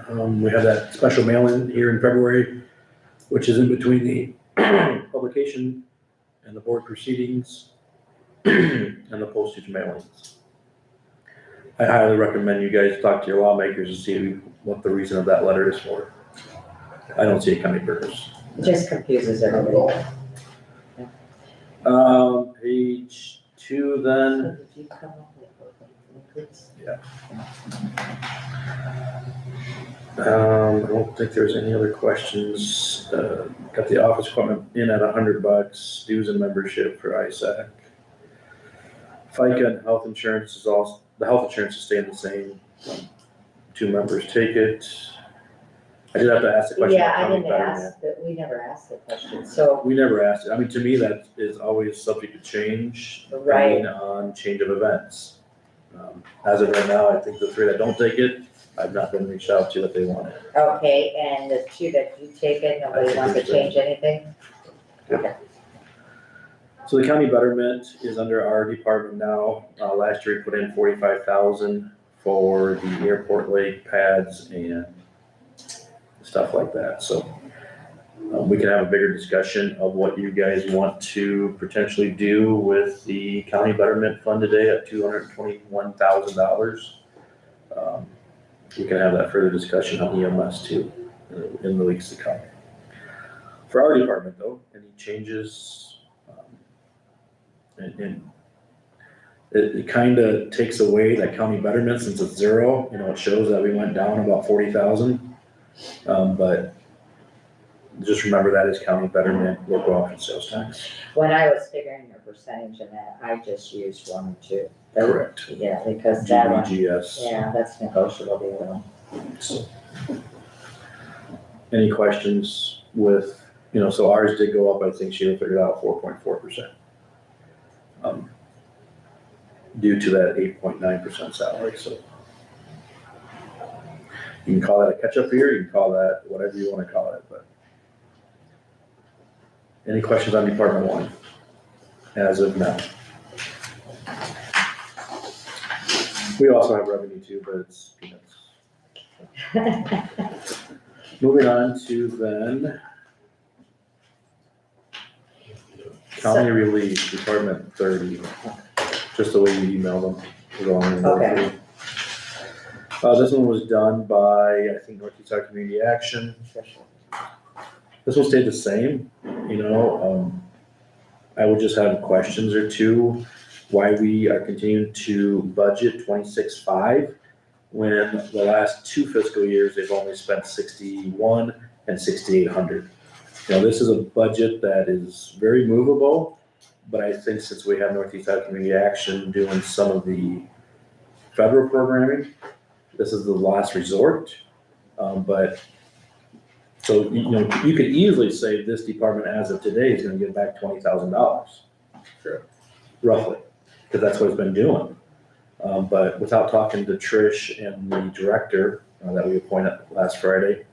We have that special mail-in here in February, which is in between the publication and the board proceedings and the postage mailings. I highly recommend you guys talk to your lawmakers and see what the reason of that letter is for. I don't see a county purpose. it just confuses everybody. Page 2 then. So did you come up with increase? I don't think there's any other questions. Got the office equipment in at $100, dues and membership for ISAC. FICA and health insurance is also, the health insurance is staying the same. 2 members take it. I did have to ask the question. Yeah, about I county didn't betterment. ask, but we never asked the question, so, We never asked it. I mean, to me, that is always subject to change. Right. Depending on change of events. As of right now, I think the 3 that don't take it, I've not been reached out to that they want it. okay, and the 2 that you take it, nobody wants to change anything? So the county betterment is under our department now. Last year we put in 45,000 for the airport lake pads and stuff like that. So we can have a bigger discussion of what you guys want to potentially do with the county betterment fund today at $221,000. We can have that further discussion on EMS too in the weeks to come. For our department though, any changes? And it kind of takes away that county betterment since it's 0. It shows that we went down about 40,000. But Just remember that is county betterment, local option sales tax. When I was figuring a percentage in that, I just used 1 or 2. Correct. Yeah, because that one, GBGS. yeah, that's negotiable, the other one. So, any questions with, so ours did go up, I think Sheila figured out 4.4%. Due to that 8.9% salary, so. You can call that a catch-up year, you can call that whatever you wanna call it, but. Any questions on Department 1? As of now. We also have revenue too, but it's peanuts. Moving on to then. County relief, Department 30, just the way you email them. We're going to go Okay. through. This one was done by, I think, Northeast Iowa Community Action. This one stayed the same, I would just have questions or two, why we are continuing to budget 26.5 when the last 2 fiscal years, they've only spent 61 and 6,800. This is a budget that is very movable, but I think since we have Northeast Iowa Community Action doing some of the federal programming, this is the last resort. So, you could easily say this department as of today is gonna get back $20,000. Sure. Roughly, because that's what it's been doing. But without talking to Trish and the director that we appointed last Friday,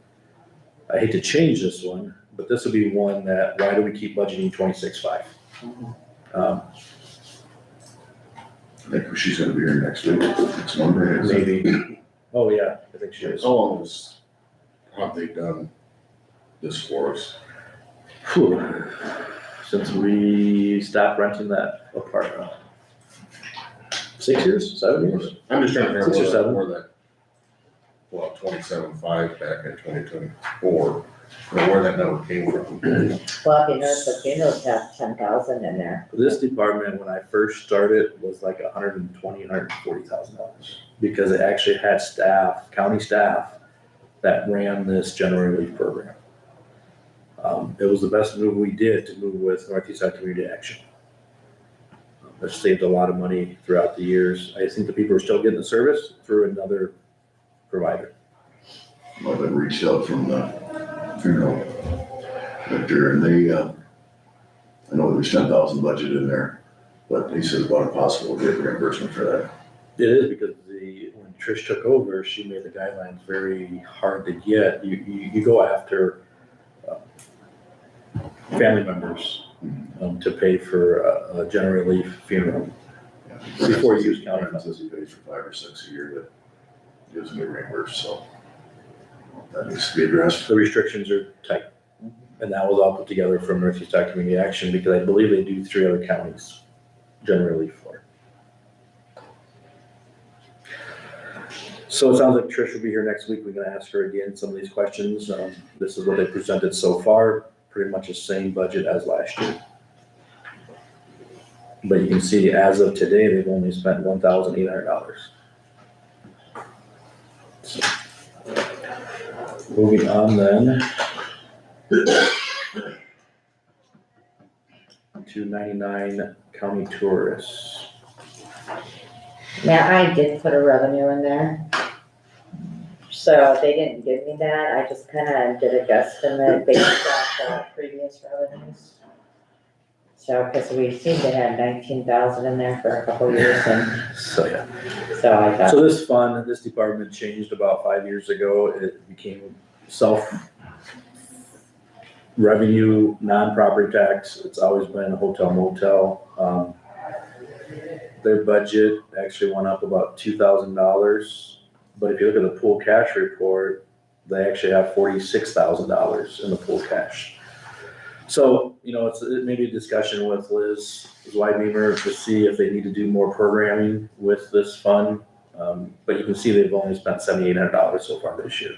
I hate to change this one, but this would be one that, why do we keep budgeting 26.5? I think she's gonna be here next week, next Monday. is it? Maybe, oh yeah, I think she is. How long have they done this for us? Whew. Since we stopped renting that apartment. 6 years, 7 years? I'm just trying to figure 6 or out 7. where that, 27.5 back in 2024, where that number came from. Well, if you notice, the funerals have 10,000 in there. This department, when I first started, was like $120,000, $140,000. Because it actually had staff, county staff, that ran this general relief program. It was the best move we did to move with Northeast Iowa Community Action. It saved a lot of money throughout the years. I think the people are still getting the service through another provider. I've been reached out from the funeral director, and they, I know there's 10,000 budget in there, but he said about impossible to get reimbursement for that. It is because when Trish took over, she made the guidelines very hard to get. You go after family members to pay for a general relief funeral. Before you use county funds. Says he pays for 5 or 6 a year that he doesn't get reimbursed, so that needs to be addressed. The restrictions are tight. And that was all put together from Northeast Iowa Community Action because I believe they do 3 other counties general relief for. So it sounds like Trish will be here next week. We're gonna ask her again some of these questions. This is what they presented so far, pretty much the same budget as last year. But you can see as of today, they've only spent $1,800. So, moving on then. To 99 county tourists. Now, I did put a revenue in there. So they didn't give me that, I just kinda did a guesstimate based off the previous revenues. So, cause we seem to have 19,000 in there for a couple years and So, yeah. so I thought. So this fund, this department changed about 5 years ago. It became self-revenue, non-property tax. It's always been a hotel motel. Their budget actually went up about $2,000. But if you look at the pool cash report, they actually have $46,000 in the pool cash. So, it's maybe a discussion with Liz Weidmemer to see if they need to do more programming with this fund. But you can see they've only spent $7,800 so far this year.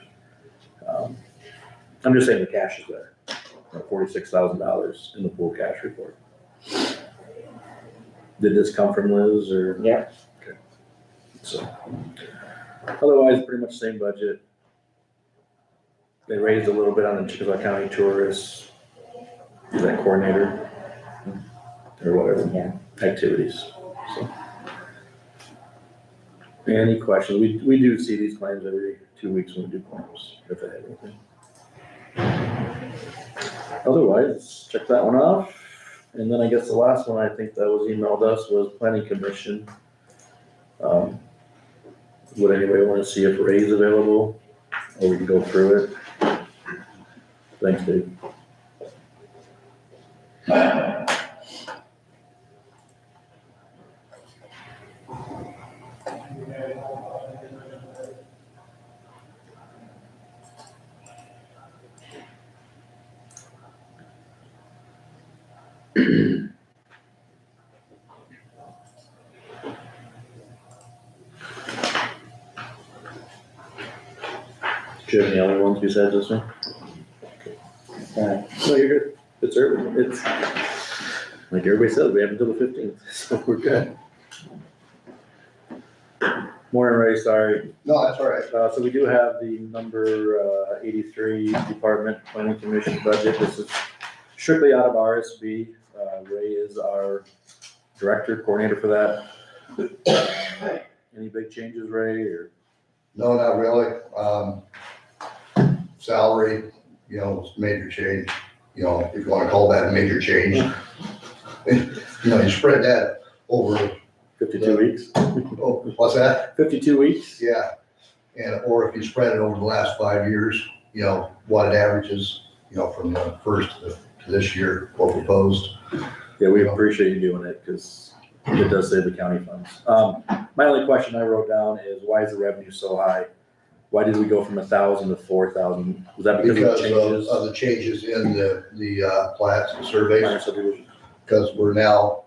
I'm just saying the cash is there, $46,000 in the pool cash report. Did this come from Liz or? Yep. Okay. So, otherwise, pretty much same budget. they raised a little bit on the Chickasaw County tourist, is that coordinator? Or whatever. Yeah. Activities, so. Any questions? We do see these claims every 2 weeks when we do claims, if they have anything. Otherwise, check that one off. And then I guess the last one I think that was emailed us was planning commission. Would anybody want to see if Ray's available, or we can go through it? Thanks, Dave. Do you have any other ones besides this one? No, you're good. It's early. It's, like everybody says, we have until the 15th, so we're good. Morning, Ray, sorry. No, that's all right. So we do have the number 83 Department Planning Commission budget. This is strictly out of RSB. Ray is our director, coordinator for that. Any big changes, Ray, or? No, not really. Salary, major change, if you wanna call that a major change. You spread that over, 52 weeks? what's that? 52 weeks? Yeah, or if you spread it over the last 5 years, what it averages, from the first to this year, what proposed. Yeah, we appreciate you doing it, because it does save the county funds. My only question I wrote down is, why is the revenue so high? Why did we go from 1,000 to 4,000? Was that because of changes? Of the changes in the plats and surveys, Minor subdivision? because we're now,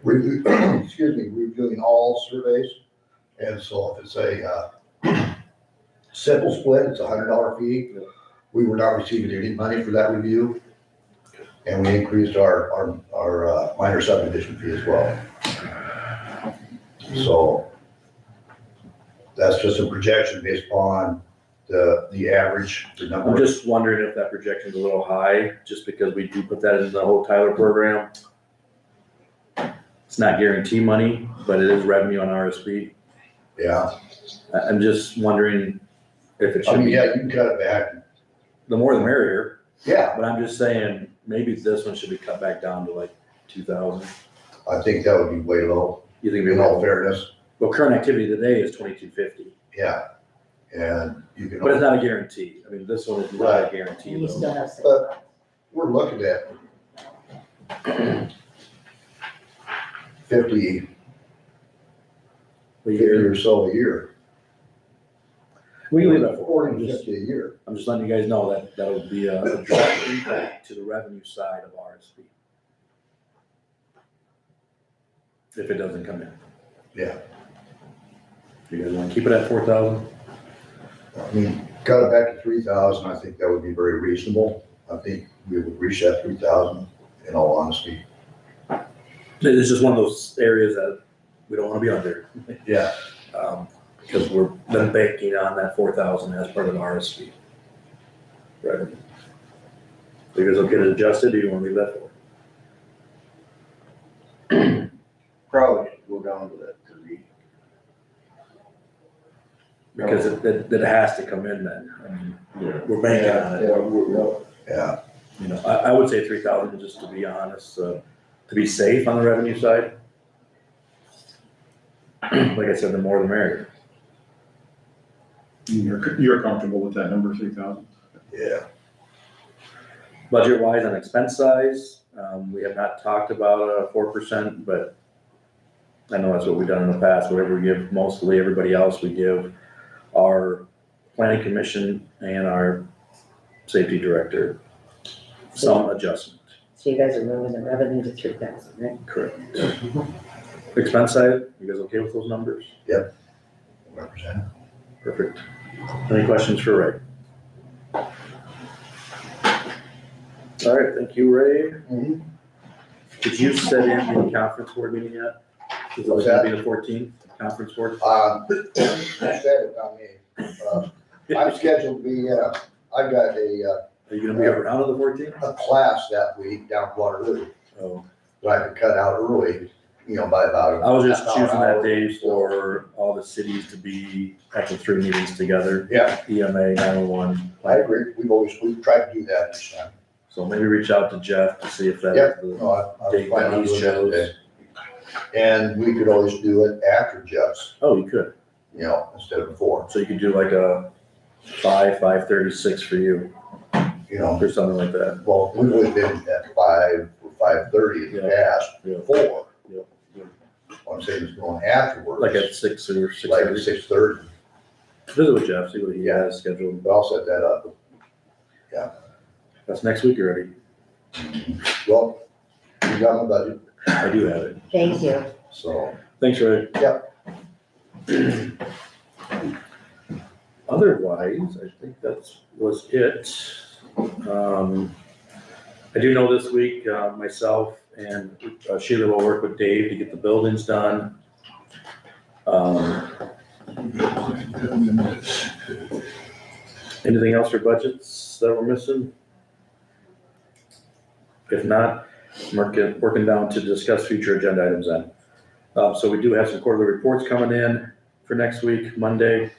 reviewing all surveys. And so if it's a simple split, it's $100 fee. We were not receiving any money for that review. And we increased our minor subdivision fee as well. So that's just a projection based upon the average, the number. I'm just wondering if that projection's a little high, just because we do put that in the whole Tyler program. It's not guarantee money, but it is revenue on RSP. Yeah, I'm just wondering if it should be. yeah, you can cut it back. The more the merrier, Yeah, but I'm just saying, maybe this one should be cut back down to like 2,000. I think that would be way low, You think it'd be in all low? fairness. Well, current activity today is 2,250, Yeah, and you can. but it's not a guarantee. I mean, this one is not a guarantee You though. still have some. But we're looking at 50 A year. or so a year. We can leave that for, 40 to 50 a year. I'm just letting you guys know that that would be a direct impact to the revenue side of RSP. If it doesn't come in. Yeah. You guys wanna keep it at 4,000? I mean, cut it back to 3,000, I think that would be very reasonable. I think we would reach that 3,000 in all honesty. It's just one of those areas that we don't wanna be under. Yeah. Because we're been banking on that 4,000 as part of the RSP. Right. You guys will get it adjusted, or you wanna leave that for? Probably should go down to that 3. Because it has to come in then. I mean, we're banking on it. Yeah, You know, I would say 3,000 just to be honest, to be safe on the revenue side. Like I said, the more the merrier. You're comfortable with that number, 3,000? yeah. Budget wise on expense size, we have not talked about 4%, but I know that's what we've done in the past. Whatever we give mostly everybody else, we give our planning commission and our safety director some adjustment. So you guys are moving the revenue to 3,000, right? Correct. Expense side, you guys okay with those numbers? Represent. Perfect. Any questions for Ray? All right, thank you, Ray. Mhm. Did you set in the conference board meeting yet? Is it What's gonna that? be the 14th, conference board? You said it on me. I'm scheduled to be, I got a, Are you gonna be around on the 14th? a class that week down at Waterloo, Oh, so I could cut out early, by about. I was just half hour, choosing that hour, day so. for all the cities to be at the 3 meetings together, Yeah, EMA, 911. I agree, we've tried to do that each time. So maybe reach out to Jeff to see if that Yep. is the No, I was date planning that on he doing that chose. today. And we could always do it after Jeff's, Oh, you could. instead of before, So you could do like a 5:36 for you, or something like that. Well, we've always been at 5 or 5:30 in the past, Yeah. 4. Yeah. What I'm saying is going afterwards. Like at 6 or Like 6:30. 6:30, Visit with Jeff, see what he has scheduled. but I'll set that up. That's next week already. Well, you got my budget, I do have it. Thank you. so. Thanks, Ray. Yep. Otherwise, I think that was it. I do know this week, myself and Sheila will work with Dave to get the buildings done. Anything else for budgets that we're missing? If not, working down to discuss future agenda items then. So we do have some quarterly reports coming in for next week, Monday.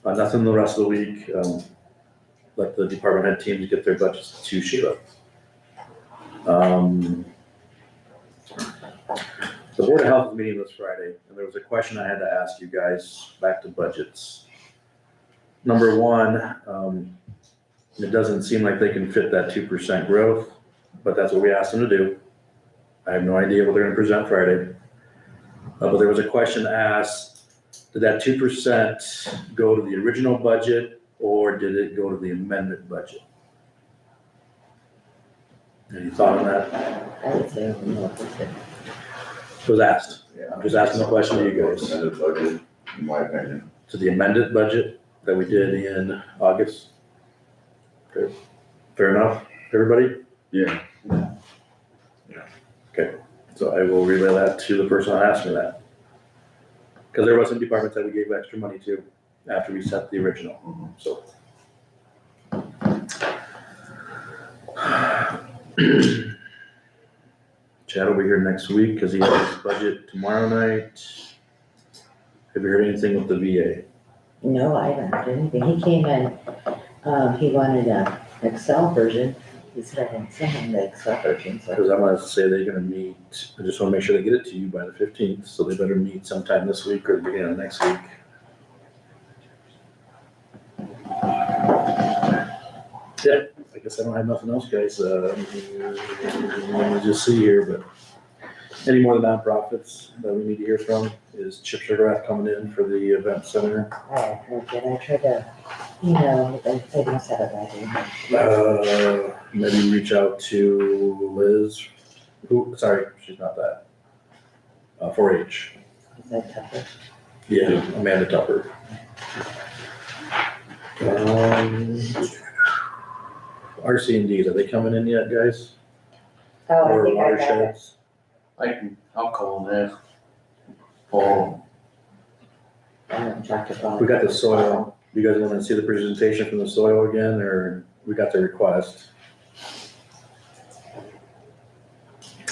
Nothing the rest of the week. Let the department head teams get their budgets to Sheila. The Board of Health is meeting this Friday, and there was a question I had to ask you guys back to budgets. Number one, it doesn't seem like they can fit that 2% growth, but that's what we asked them to do. I have no idea what they're gonna present Friday. But there was a question asked, did that 2% go to the original budget or did it go to the amendment budget? Any thought on that? I would say, no, it's good. It was asked. Yeah. I'm just asking a question to you guys. Amended budget, in my opinion. To the amended budget that we did in August? Okay. Fair enough, everybody? Yeah. Okay, so I will relay that to the person that asked me that. Because there was some departments that we gave extra money to after we set the original, so. Chad will be here next week because he has his budget tomorrow night. Have you heard anything with the VA? No, I haven't heard anything. He came in, he wanted a Excel version. He said I didn't send him the Excel version, so. Because I'm gonna say they're gonna meet, I just wanna make sure they get it to you by the 15th, so they better meet sometime this week or the beginning of next week. Yeah, I guess I don't have nothing else, guys, let me just see here, but any more of the nonprofits that we need to hear from is Chip Sugarrath coming in for the event center. I heard that. I tried to, they must have it right here. Maybe reach out to Liz, sorry, she's not that. 4-H. Is that tougher? Yeah, Amanda Tupper. RC&Ds, are they coming in yet, guys? Oh, I Or think I got it. watersheds? I'll call and ask Paul. I haven't talked to Bob. We got the soil. You guys want to see the presentation from the soil again, or we got the request?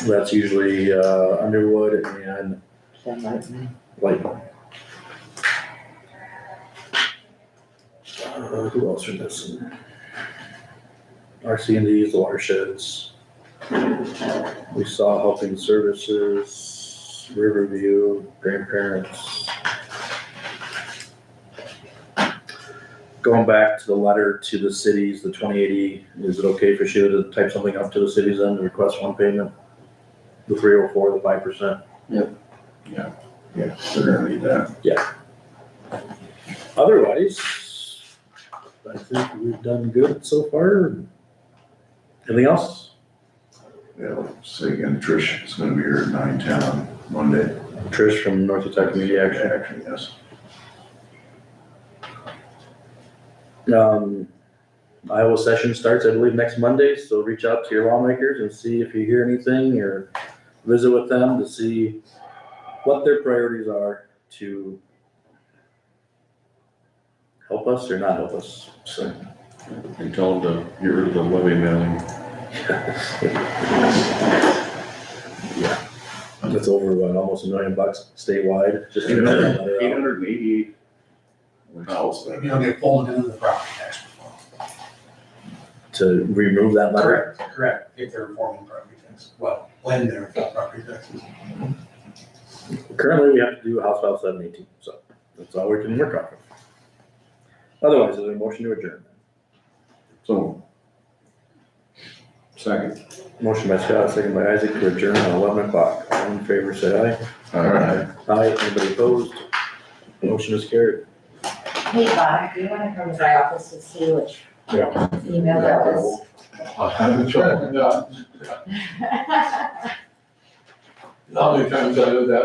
That's usually Underwood and That might be. Lightning. Who else are missing? RC&Ds, the watersheds. We saw Helping Services, Riverview, grandparents. Going back to the letter to the cities, the 2080, is it okay for Sheila to type something up to the cities then to request one payment? The 304, the 5%? Yeah, they're gonna need that. Otherwise, I think we've done good so far. Anything else? Yeah, say again, Trish is gonna be here at 9:10 on Monday. Trish from North Utah Community Action. Action, yes. Iowa session starts, I believe, next Monday, so reach out to your lawmakers and see if you hear anything or visit with them to see what their priorities are to help us or not help us. So And tell them to get rid of the levy mailing. Yeah. That's over, what, almost $1 million statewide, just to get that letter out. 888. You don't get folded into the property tax reform. To remove that letter. Correct, if they're reforming property tax, well, when they're property taxes. Currently, we have to do House File 718, so that's all we can work off of. Otherwise, is there a motion to adjourn? So. Second. Motion by Scott, second by Isaac to adjourn at 11 o'clock. All in favor, say aye. Aye. Aye, anybody opposed? Motion is carried. Hey, Bob, do you wanna come to my office and see which email that was? How many times I do that?